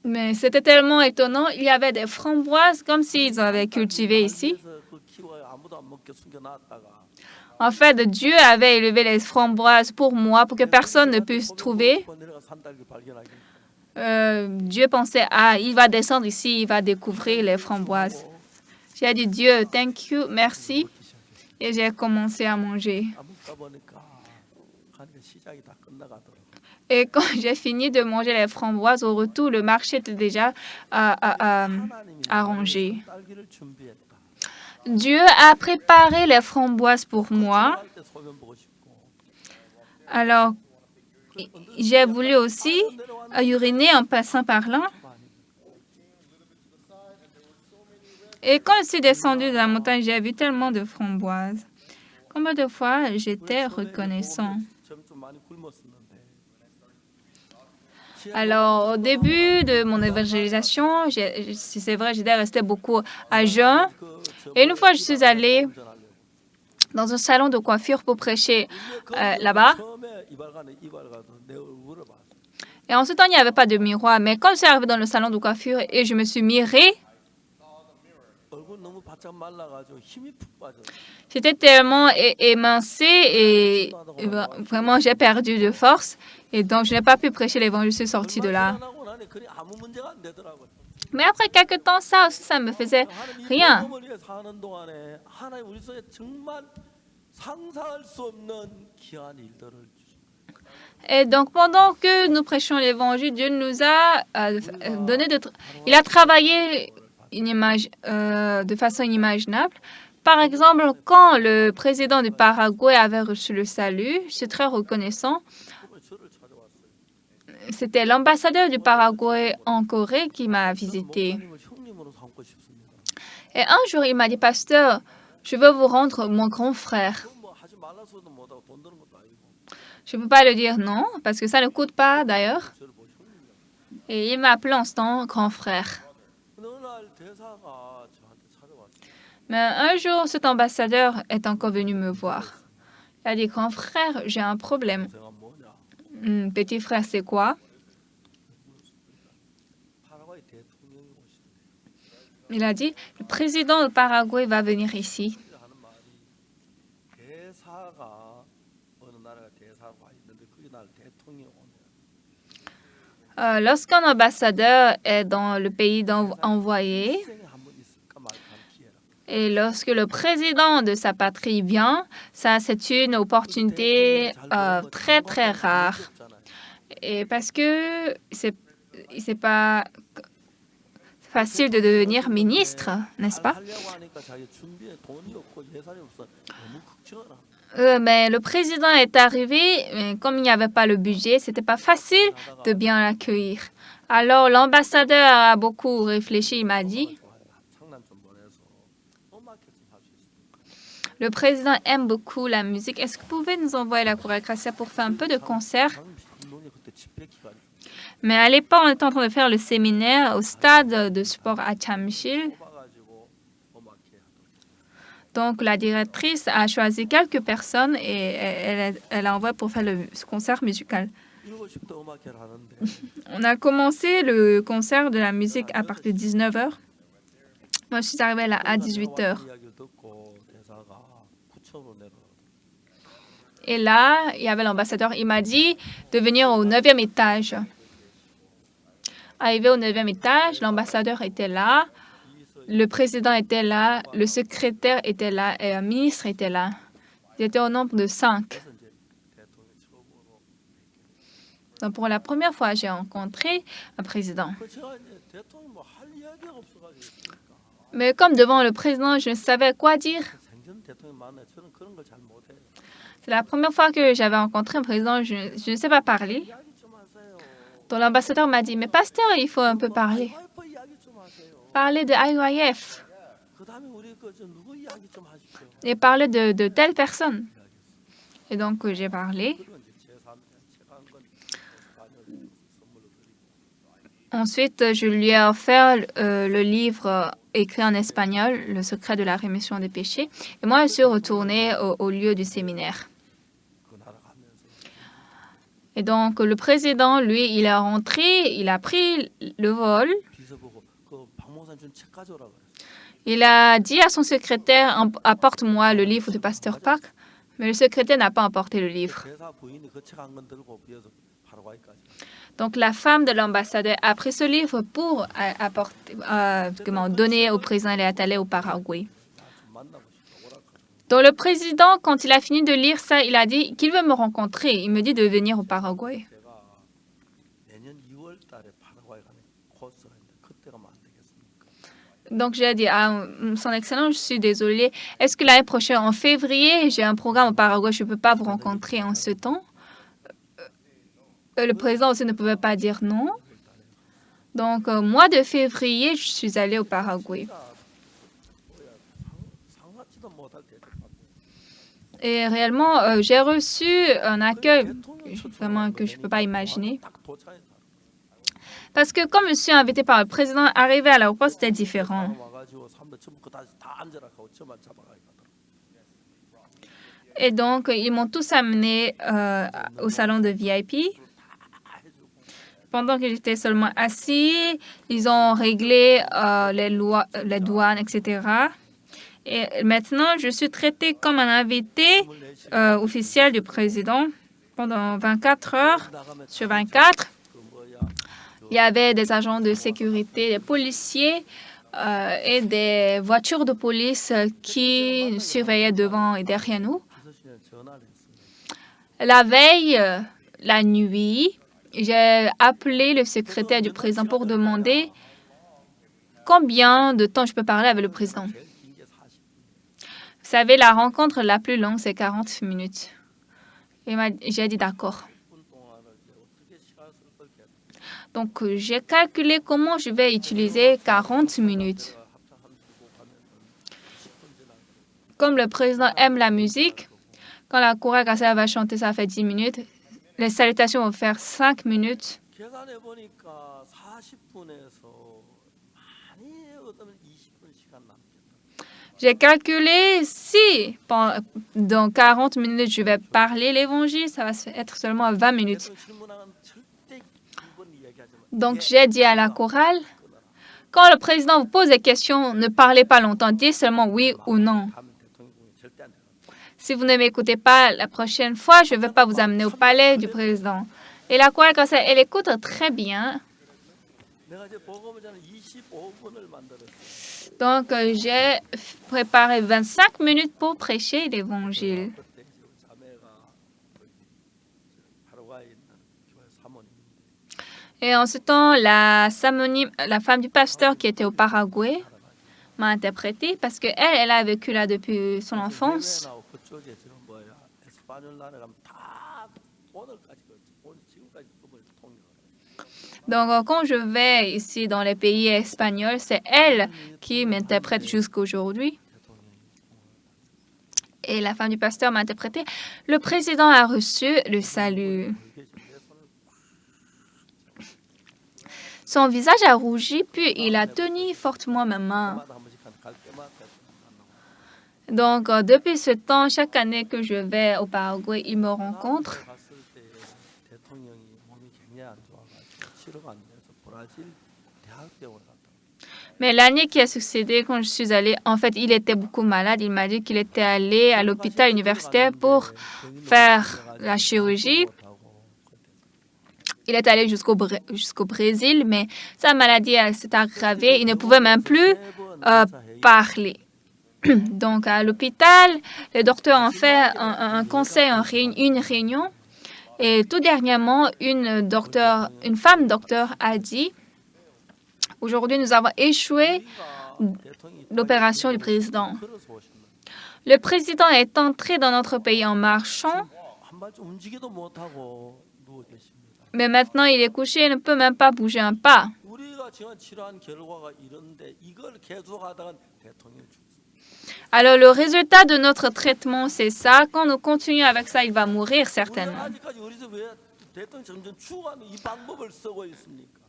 Mais c'était tellement étonnant. Il y avait des framboises comme s'ils avaient cultivé ici. 그래서 그 키워야 아무도 안 먹게 숨겨놨다가 En fait, Dieu avait élevé les framboises pour moi, pour que personne ne puisse trouver. 내려가 산딸기 발견하게. Dieu pensait, ah, il va descendre ici, il va découvrir les framboises. J'ai dit, Dieu, thank you, merci. Et j'ai commencé à manger. 아무까 보니까 가니까 시장이 다 끝나가더라고. Et quand j'ai fini de manger les framboises, au retour, le marché était déjà arrangé. 딸기를 준비했다. Dieu a préparé les framboises pour moi. 할 때 소변 보고 싶고. Alors, j'ai voulu aussi uriner en passant par là. Et quand je suis descendue de la montagne, j'ai vu tellement de framboises. Combien de fois j'étais reconnaissant. 좀 많이 굶었었는데. Alors, au début de mon évangélisation, c'est vrai, j'étais restée beaucoup à jeun. Et une fois, je suis allée dans un salon de coiffure pour prêcher là-bas. 처음에 이발관에 이발가도 내 얼굴을 봤어. Et en ce temps, il n'y avait pas de miroir. Mais quand je suis arrivée dans le salon de coiffure et je me suis mirée, 얼굴 너무 바짝 말라가지고 힘이 푹 빠져. j'étais tellement émincée et vraiment j'ai perdu de force. Et donc, je n'ai pas pu prêcher l'évangile. Je suis sortie de 얼마 là. 지나고 나니 그리 아무 문제가 안 되더라고요. Mais après quelques temps, ça aussi, ça me faisait 하나님 이 rien. 복음을 위해 사는 동안에 하나님 우리 속에 정말 상상할 수 없는 귀한 일들을 주십니다. Et donc, pendant que nous prêchons l'évangile, Dieu nous a donné il a travaillé de façon inimaginable. Par exemple, quand le président du Paraguay avait reçu le salut, je suis très reconnaissant. 저를 찾아왔어요. C'était l'ambassadeur du Paraguay en Corée qui m'a visité. 목사님을 형님으로 삼고 싶습니다. Et un jour, il m'a dit, Pasteur, je veux vous rendre mon grand frère. 그건 뭐 하지 말라서도 못하고 돈 드는 것도 아니고 Je ne peux pas le dire non, parce que ça ne coûte pas d'ailleurs. 저를 뭐 형님이라고. Et il m'a appelé en ce temps grand frère. 어느 날 대사가 저한테 찾아왔어요. Mais un jour, cet ambassadeur est encore venu me voir. Il a dit, grand frère, j'ai un problème. 제가 뭐냐? Petit frère, c'est quoi? 파라과이 대통령이 오시는데 Il a dit, le président du Paraguay va venir ici. 하는 말이 대사가 어느 나라가 대사가 와 있는데 그게 날 대통령이 오냐? Lorsqu'un ambassadeur est dans le pays envoyé, 인생에 한 번 있을까 말까 하는 기회라. et lorsque le président de sa patrie vient, ça c'est une opportunité très très rare. Et parce que c'est pas facile de devenir ministre, n'est-ce pas? 하려고 하니까 자기 준비에 돈이 없고 예산이 없어 너무 걱정을 하는. Mais le président est arrivé, mais comme il n'y avait pas le budget, c'était pas facile de bien l'accueillir. Alors l'ambassadeur a beaucoup réfléchi, il m'a dit, 상담 좀 보내서 음악회 좀 할 수 있습니까? le président aime beaucoup la musique. Est-ce que vous pouvez nous envoyer la chorégraphie pour faire un peu de concert? 당신이 그때 집회 기간이 Mais à l'époque, on était en train de faire le séminaire au stade de sport à Chamshil. 뽑아가지고 음악회 하도록. Donc la directrice a choisi quelques personnes et elle a envoyé pour faire le concert musical. 7시부터 음악회를 하는데 On a commencé le concert de la musique à partir de 19h. Moi, je suis arrivée là à 18h. 이야기를 듣고 대사가 9층으로 내려가더라고요. Et là, il y avait l'ambassadeur. Il m'a dit de venir au 9e étage. Arrivé au 9e étage, l'ambassadeur était là, le président était là, le secrétaire était là et un ministre était là. Ils étaient au nombre de 5. 그래서 이제 대통령이 처음으로 Donc, pour la première fois, j'ai rencontré un président. 그 제가 이제 대통령 뭐 할 이야기가 없어가지고 Mais comme devant le président, je ne savais quoi dire. 생전 대통령 만나요. 저는 그런 걸 잘 못해요. C'est la première fois que j'avais rencontré un président, je ne sais pas parler. 이야기 좀 하세요. Donc, l'ambassadeur m'a dit, mais pasteur, il faut un peu parler. 와이프 이야기 좀 하세요. Parler de IYF 그다음에 우리 그저 누구 이야기 좀 하십시오. et parler de telle personne. Et donc, j'ai parlé. 그리고 이제 책한 건 선물로 드리고 Ensuite, je lui ai offert le livre écrit en espagnol, Le secret de la rémission des péchés. Et moi, je suis retournée au lieu du séminaire. 그 나라 가면서 Et donc, le président, lui, il est rentré, il a pris le vol. 비서 보고 그 박목산 준 책 가져오라 그랬어요. Il a dit à son secrétaire, apporte-moi le livre de Pasteur Park. Mais le secrétaire n'a pas emporté le livre. 대사 부인이 그 책 한 권 들고 비어서 파라과이까지. Donc, la femme de l'ambassadeur a pris ce livre pour donner au président. Elle est allée au Paraguay. 좀 만나고 싶다. 오락하고. Donc, le président, quand il a fini de lire ça, il a dit qu'il veut me rencontrer. Il me dit de venir au Paraguay. 제가 내년 2월 달에 파라과이 가는 코스가 있는데 그때 가면 안 되겠습니까? Donc, j'ai dit, Son Excellence, je suis désolée. Est-ce que l'année prochaine, en février, j'ai un programme au Paraguay, je ne peux pas vous rencontrer en ce temps? Le président aussi ne pouvait pas dire non. Donc, au mois de février, je suis allée au Paraguay. 상상치도 못할 대접받고. Et réellement, j'ai reçu un accueil vraiment que je ne peux pas imaginer. 딱 도착해서 Parce que comme je suis invitée par le président, arrivé à l'aéroport, c'était différent. 와가지고 사람들 전부 그 다시 다 앉으라 하고 저만 잡아가지고 가더라고요. Et donc, ils m'ont tous amené au salon de VIP. 다 해주고 pendant que j'étais seulement assis, ils ont réglé les douanes, etc. Et maintenant, je suis traité comme un invité officiel du président pendant 24 heures sur 24. Il y avait des agents de sécurité, des policiers et des voitures de police qui surveillaient devant et derrière nous. La veille, la nuit, j'ai appelé le secrétaire du président pour demander combien de temps je peux parler avec le président. Vous savez, la rencontre la plus longue, c'est 40 minutes. Et j'ai dit d'accord. Donc, j'ai calculé comment je vais utiliser 40 minutes. Comme le président aime la musique, quand la chorale Gassaya va chanter, ça fait 10 minutes. Les salutations vont faire 5 minutes. J'ai calculé si dans 40 minutes je vais parler l'évangile, ça va être seulement 20 minutes. Donc j'ai dit à la chorale, quand le président vous pose des questions, ne parlez pas longtemps, dites seulement oui ou non. Si vous ne m'écoutez pas la prochaine fois, je ne vais pas vous amener au palais du président. Et la chorale, elle écoute très bien. Donc, j'ai préparé 25 minutes pour prêcher l'Évangile. Et en ce temps, la femme du pasteur qui était au Paraguay, m'a interprété parce qu'elle a vécu là depuis son enfance. Donc, quand je vais ici dans les pays espagnols, c'est elle qui m'interprète jusqu'aujourd'hui. Et la femme du pasteur m'a interprété. Le président a reçu le salut. Son visage a rougi, puis il a tenu fortement ma main. Donc, depuis ce temps, chaque année que je vais au Paraguay, il me rencontre. Mais l'année qui a succédé, quand je suis allée, en fait, il était beaucoup malade. Il m'a dit qu'il était allé à l'hôpital universitaire pour faire la chirurgie. Il est allé jusqu'au Brésil, mais sa maladie s'est aggravée. Il ne pouvait même plus parler. Donc, à l'hôpital, les docteurs ont fait un conseil, une réunion. Et tout dernièrement, une femme docteur a dit « Aujourd'hui, nous avons échoué l'opération du président. Le président est entré dans notre pays en marchant, mais maintenant il est couché et ne peut même pas bouger un pas. » Alors, le résultat de notre traitement, c'est ça. Quand nous continuons avec ça, il va mourir certainement.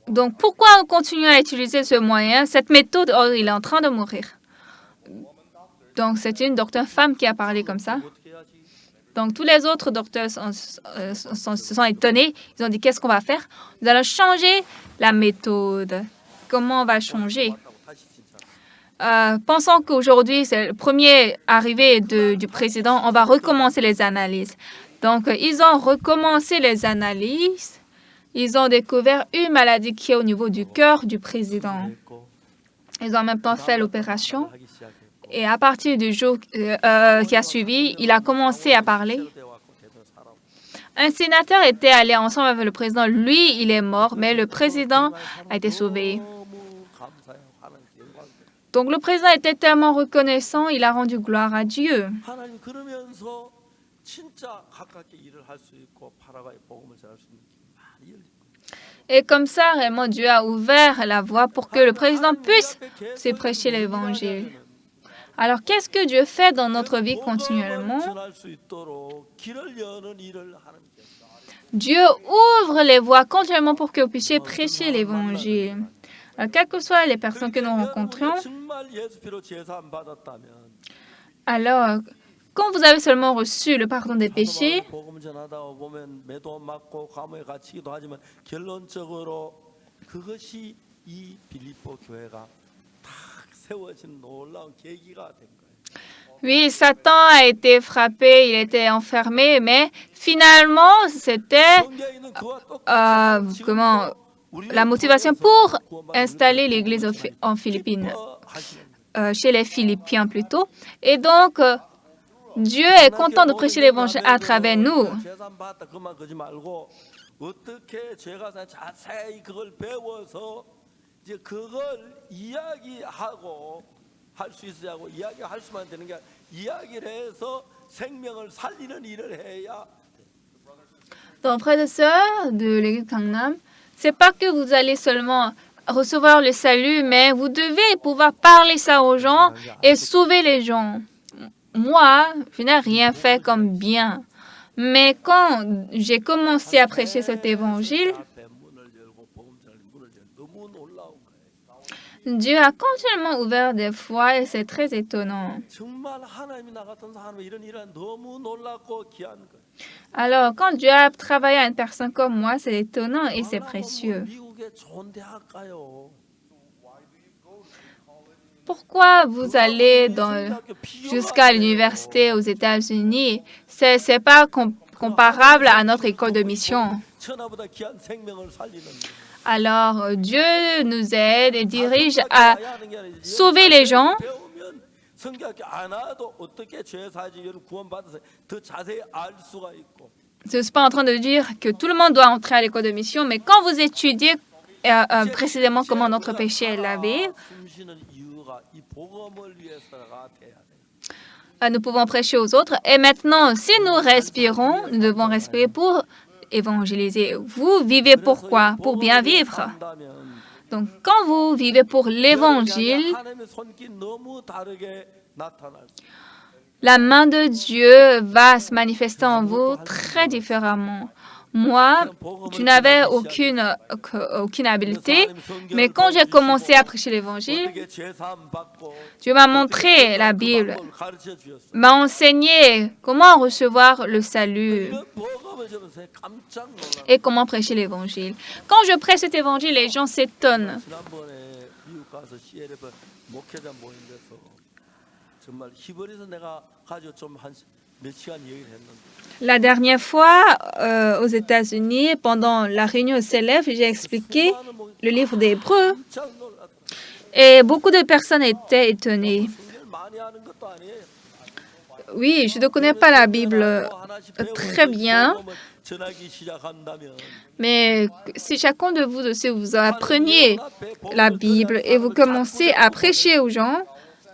Donc, pourquoi on continue à utiliser ce moyen, cette méthode? Or, il est en train de mourir. Donc, c'est une docteure femme qui a parlé comme ça. Donc, tous les autres docteurs se sont étonnés. Ils ont dit, qu'est-ce qu'on va faire? Nous allons changer la méthode. Comment on va changer? Pensons qu'aujourd'hui, c'est le premier arrivé du président. On va recommencer les analyses. Donc, ils ont recommencé les analyses. Ils ont découvert une maladie qui est au niveau du cœur du président. Ils ont en même temps fait l'opération. Et à partir du jour qui a suivi, il a commencé à parler. Un sénateur était allé ensemble avec le président. Lui, il est mort, mais le président a été sauvé. Donc, le président était tellement reconnaissant, il a rendu gloire à Dieu. Et comme ça, réellement, Dieu a ouvert la voie pour que le président puisse se prêcher l'Évangile. Alors, qu'est-ce que Dieu fait dans notre vie continuellement? Dieu ouvre les voies continuellement pour que vous puissiez prêcher l'Évangile. Alors, quelles que soient les personnes que nous rencontrions, alors, quand vous avez seulement reçu le pardon des péchés, 복음 전하다 보면 매도 맞고 감옥에 갇히기도 하지만 결론적으로 그것이 이 빌립보 교회가 탁 세워진 놀라운 계기가 된 거예요. oui, Satan a été frappé, il était enfermé, mais finalement, c'était 성경에 있는 그와 똑같이 comment, 우리를 la motivation 통해서 pour 구원받는 installer 우리를 l'église 통해서 en Philippines, 기뻐하시는 chez les Philippiens plutôt. Et donc, Dieu est content de prêcher l'évangile à travers nous. 재산 받았다 그만 그러지 말고 어떻게 죄가 자세히 그걸 배워서 이제 그걸 이야기하고 할 수 있어야고 이야기할 수만 되는 게 아니라 이야기를 해서 생명을 살리는 일을 해야. Donc, frères et sœurs de l'église Gangnam, c'est pas que vous allez seulement recevoir le salut, mais vous devez pouvoir parler ça aux gens et sauver les gens. Moi, je n'ai rien fait comme bien. Mais quand j'ai commencé à prêcher cet évangile, Dieu a continuellement ouvert des voies et c'est très étonnant. 정말 하나님이 나 같은 사람의 이런 일은 너무 놀랍고 귀한 거예요. Alors, quand Dieu a travaillé à une personne comme moi, c'est étonnant et c'est précieux. 미국에 좋은 대학 가요. Pourquoi vous allez jusqu'à l'université aux États-Unis? C'est pas comparable à notre école de mission. 천하보다 귀한 생명을 살리는 Alors, Dieu nous aide et dirige à sauver les gens. 배우면 성경학교 안 와도 어떻게 죄 사지 구원받아서 더 자세히 알 수가 있고. Je ne suis pas en train de dire que tout le monde doit entrer à l'école de mission, mais quand vous étudiez précisément comment notre péché est lavé, 숨쉬는 이유가 이 복음을 위해서가 돼야 돼. nous pouvons prêcher aux autres. Et maintenant, si nous respirons, nous devons respirer pour évangéliser. Vous vivez pourquoi? Pour bien vivre. Donc, quand vous vivez pour l'évangile, 하나님의 손길 너무 다르게 나타날 수. la main de Dieu va se manifester en vous très différemment. Moi, je n'avais aucune habileté, mais quand j'ai commencé à prêcher l'évangile, 어떻게 죄 사함 받고 Dieu m'a montré la Bible, 가르쳐 주셨어. m'a enseigné comment recevoir le salut 이런 복음을 전해서 깜짝 놀라. et comment prêcher l'évangile. Quand je prêche cet évangile, les gens s'étonnent. 지난번에 미국 가서 CLF 목회자 모임 데서 정말 히브리서 내가 가지고 좀 한 몇 시간 얘기를 했는데 La dernière fois, aux États-Unis, pendant la réunion au CLF, j'ai expliqué le livre des Hébreux 깜짝 놀랐다. et beaucoup de personnes étaient étonnées. 성경을 많이 하는 것도 아니에요. Oui, je ne connais pas la Bible très bien, 전하기 시작한다면 mais si chacun de vous, si vous appreniez la Bible et vous commencez à prêcher aux gens,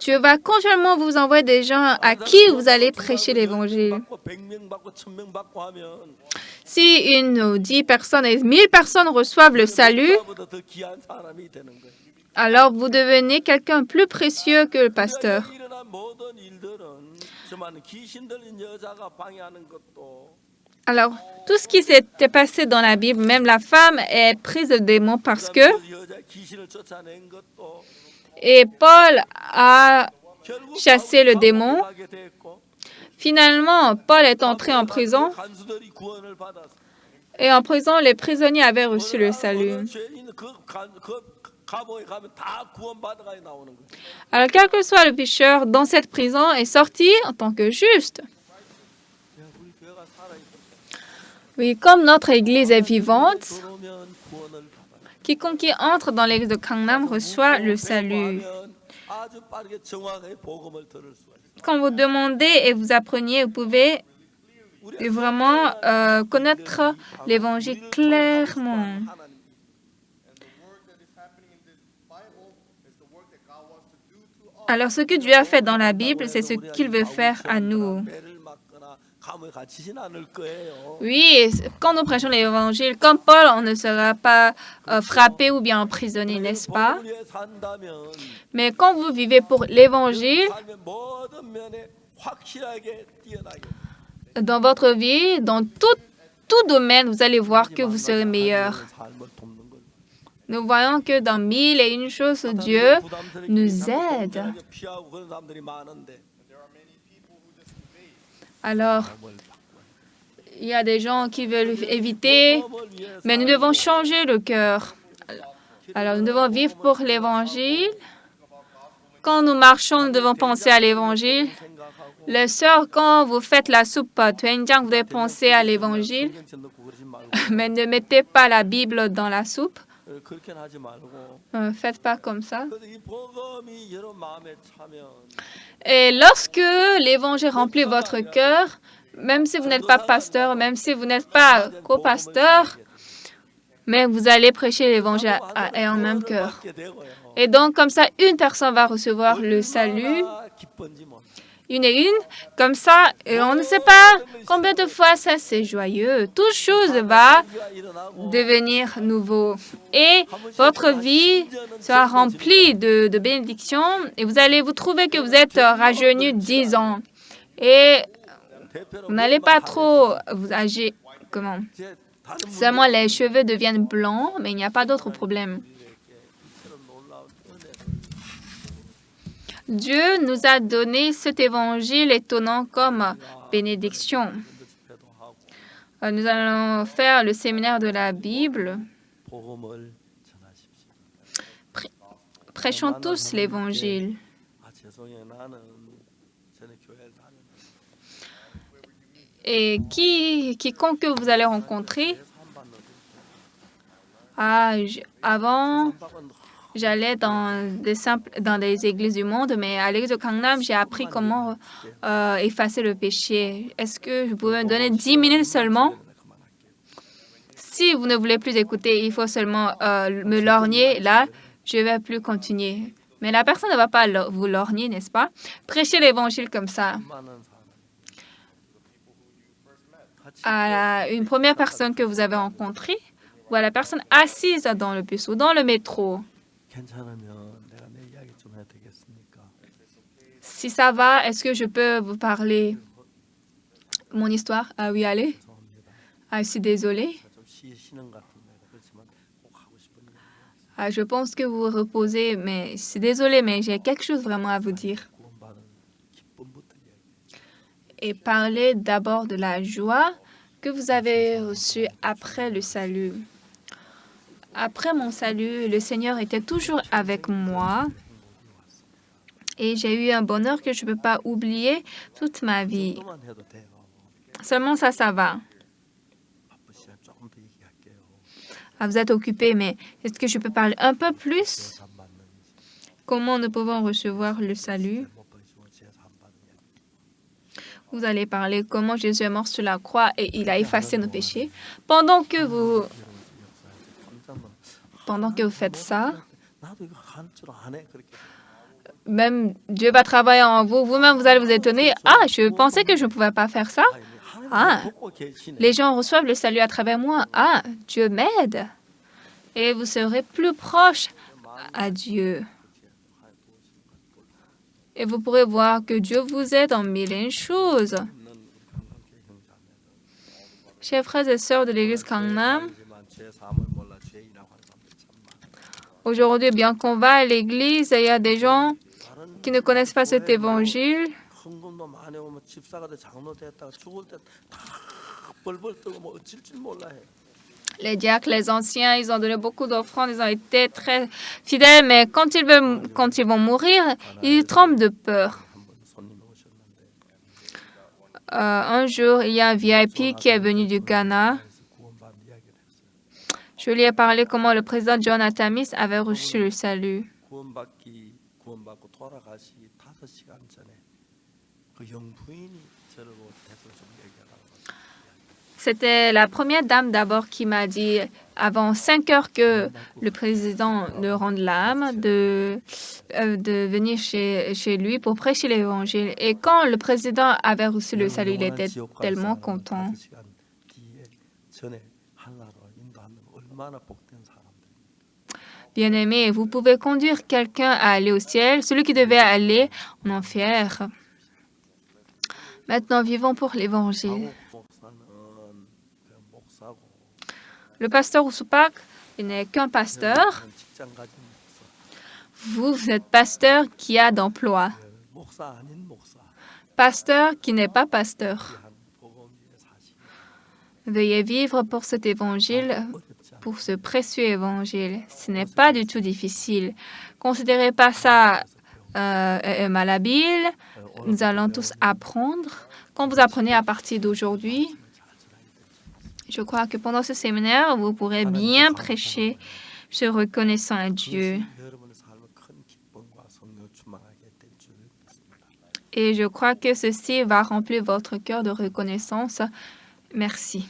Dieu va continuellement vous envoyer des gens à qui vous allez prêcher l'évangile. 100명 받고 1000명 받고 하면 Si une ou 10 personnes et 1000 personnes reçoivent le salut, 보다 더 귀한 사람이 되는 거예요. alors vous devenez quelqu'un plus précieux que le pasteur. 여기 일어난 모든 일들은 정말 귀신 들린 여자가 방해하는 것도 Alors, tout ce qui s'était passé dans la Bible, même la femme est prise de démons parce que, 그 여자 귀신을 쫓아낸 것도 et Paul a 결국 chassé le démon. 가게 됐고 Finalement, Paul est entré en prison 간수들이 구원을 받았어. et en prison, les prisonniers avaient reçu le salut. 죄인 그 감옥에 가면 다 구원받아가 나오는 거예요. Alors, quel que soit le pécheur dans cette prison est sorti en tant que juste. 우리 교회가 살아있고 Oui, comme notre église est vivante, 들어오면 구원을 받아요. quiconque qui entre dans l'église de Gangnam reçoit le salut. 하면 아주 빠르게 정확하게 복음을 들을 수가 있어요. Quand vous demandez et vous apprenez, vous pouvez vraiment connaître l'évangile clairement. Alors, ce que Dieu a fait dans la Bible, c'est ce qu'il veut faire à nous. Oui, quand nous prêchons l'évangile, comme Paul, on ne sera pas frappé ou bien emprisonné, n'est-ce pas? Mais quand vous vivez pour l'évangile, dans votre vie, dans tout domaine, vous allez voir que vous serez meilleur. Nous voyons que dans 1001 choses, Dieu nous aide. Alors, 마음을 il y a des gens qui veulent éviter, mais nous devons changer le cœur. Alors, nous devons vivre pour l'Évangile. Quand nous marchons, nous devons penser à l'Évangile. 생각하고 Les sœurs, quand vous faites la soupe 된장, vous devez penser à l'Évangile, 성경책 넣고 그러지 말고 mais ne mettez pas la Bible dans la soupe. 그렇게는 하지 말고 Faites pas comme ça. 그래서 이 복음이 여러분 마음에 차면 Et lorsque l'Évangile remplit votre cœur, même si vous n'êtes pas pasteur, même si vous n'êtes pas co-pasteur, mais vous allez prêcher l'Évangile en même cœur. 받게 되고요. Et donc, comme ça, une personne va recevoir le salut, 얼마나 기쁜지 몰라. une et une, comme ça, et on ne sait pas combien de fois ça, c'est joyeux. Toute chose va devenir nouveau. Et votre vie sera remplie de bénédictions, et vous allez vous trouver que vous êtes rajeuni 10 ans. Et vous n'allez pas trop vous âger. Comment? 이제 다른 Seulement les cheveux deviennent blancs, mais il n'y a pas d'autre problème. 이처럼 놀라운 은혜를 Dieu nous a donné cet évangile étonnant comme bénédiction. 집회도 하고 Nous allons faire le séminaire de la Bible. 복음을 전하십시오. Prêchons tous l'évangile. 아 죄송해요. 나는 전에 교회를 다녔는데 Et quiconque que vous allez rencontrer, avant, j'allais dans des églises du monde, mais à l'église de Gangnam, j'ai appris comment effacer le péché. Est-ce que vous pouvez me donner 10 minutes seulement? Si vous ne voulez plus écouter, il faut seulement me lorgner. Là, je ne vais plus continuer. Mais la personne ne va pas vous lorgner, n'est-ce pas? Prêchez l'évangile comme ça. À une première personne que vous avez rencontrée ou à la personne assise dans le bus ou dans le métro. 괜찮으면 내가 내 이야기 좀 해도 되겠습니까? Si ça va, est-ce que je peux vous parler mon histoire? Ah oui, allez. 죄송합니다. Ah, je suis désolée. 좀 쉬는 것 같은데 그렇지만 꼭 하고 싶은 얘기. Ah, je pense que vous vous reposez, mais je suis désolée, mais j'ai quelque chose vraiment à vous dire. 구원받은 기쁨부터 이야기. Et parler d'abord de la joie que vous avez reçue après le salut. Après mon salut, le Seigneur était toujours avec moi et j'ai eu un bonheur que je ne peux pas oublier toute ma vie. 정도만 해도 돼요. Seulement ça va. 바쁘시면 조금 더 얘기할게요. Ah, vous êtes occupé, mais est-ce que je peux parler un peu plus? 제사 안 받는지 Comment nous pouvons recevoir le salut? 못 버리시고 제사 안 받는 얘기. Vous allez parler comment Jésus est mort sur la croix et il a effacé nos péchés. Pendant que vous faites ça, 나도 이거 한 줄 안 해. 그렇게 même Dieu va travailler en vous. Vous-même, vous allez vous étonner. Ah, je pensais que je ne pouvais pas faire ça. 하나님 돕고 계시네. Les gens reçoivent le salut à travers moi. Ah, Dieu m'aide. Et vous serez plus proche à Dieu. Et vous pourrez voir que Dieu vous aide en mille et une choses. Chers frères et sœurs de l'église Gangnam, 제 삶을 몰라 죄인이라고 하는 사람들이 참 많아. aujourd'hui, bien qu'on va à l'église, il y a des gens qui ne connaissent pas cet évangile. 헌금도 많이 오면 집사가 돼 장로 됐다가 죽을 때 다 벌벌 떠고 뭐 어쩔 줄 몰라 해. Les diacres, les anciens, ils ont donné beaucoup d'offrandes, ils ont été très fidèles, mais quand ils vont mourir, ils tremblent de peur. 한번 손님이 오셨는데 Un jour, il y a un VIP qui est venu du Ghana. 그래서 구원받은 이야기를 했어요. Je lui ai parlé comment le président John Atamis avait reçu le salut. 구원받고 돌아가시기 5시간 전에 그 영부인이 저를 보고 대서 좀 얘기하라고. C'était la première dame d'abord qui m'a dit, avant 5 heures que le président ne rende l'âme, de venir chez lui pour prêcher l'évangile. Et quand le président avait reçu le salut, il était tellement content. 5시간 뒤에 전에 하나로 인도하는 얼마나 복된 사람들. Bien-aimé, vous pouvez conduire quelqu'un à aller au ciel, celui qui devait aller en enfer. Maintenant, vivons pour l'évangile. 목사는 그 목사고 Le pasteur Usupak, il n'est qu'un pasteur. 직장 가진 목사. Vous êtes pasteur qui a d'emploi. 목사 아닌 목사. pasteur qui n'est pas pasteur. 귀한 복음의 사실. Veuillez vivre pour cet évangile, 어렵지 않아. pour ce précieux évangile. Ce n'est pas du tout difficile. Considérez pas ça malhabile. Nous allons tous apprendre. Quand vous apprenez à partir d'aujourd'hui, je crois que pendant ce séminaire, vous pourrez bien prêcher ce reconnaissant à Dieu. 여러분의 삶에 큰 기쁨과 성령 충만하게 될 줄 믿습니다. Et je crois que ceci va remplir votre cœur de reconnaissance. Merci.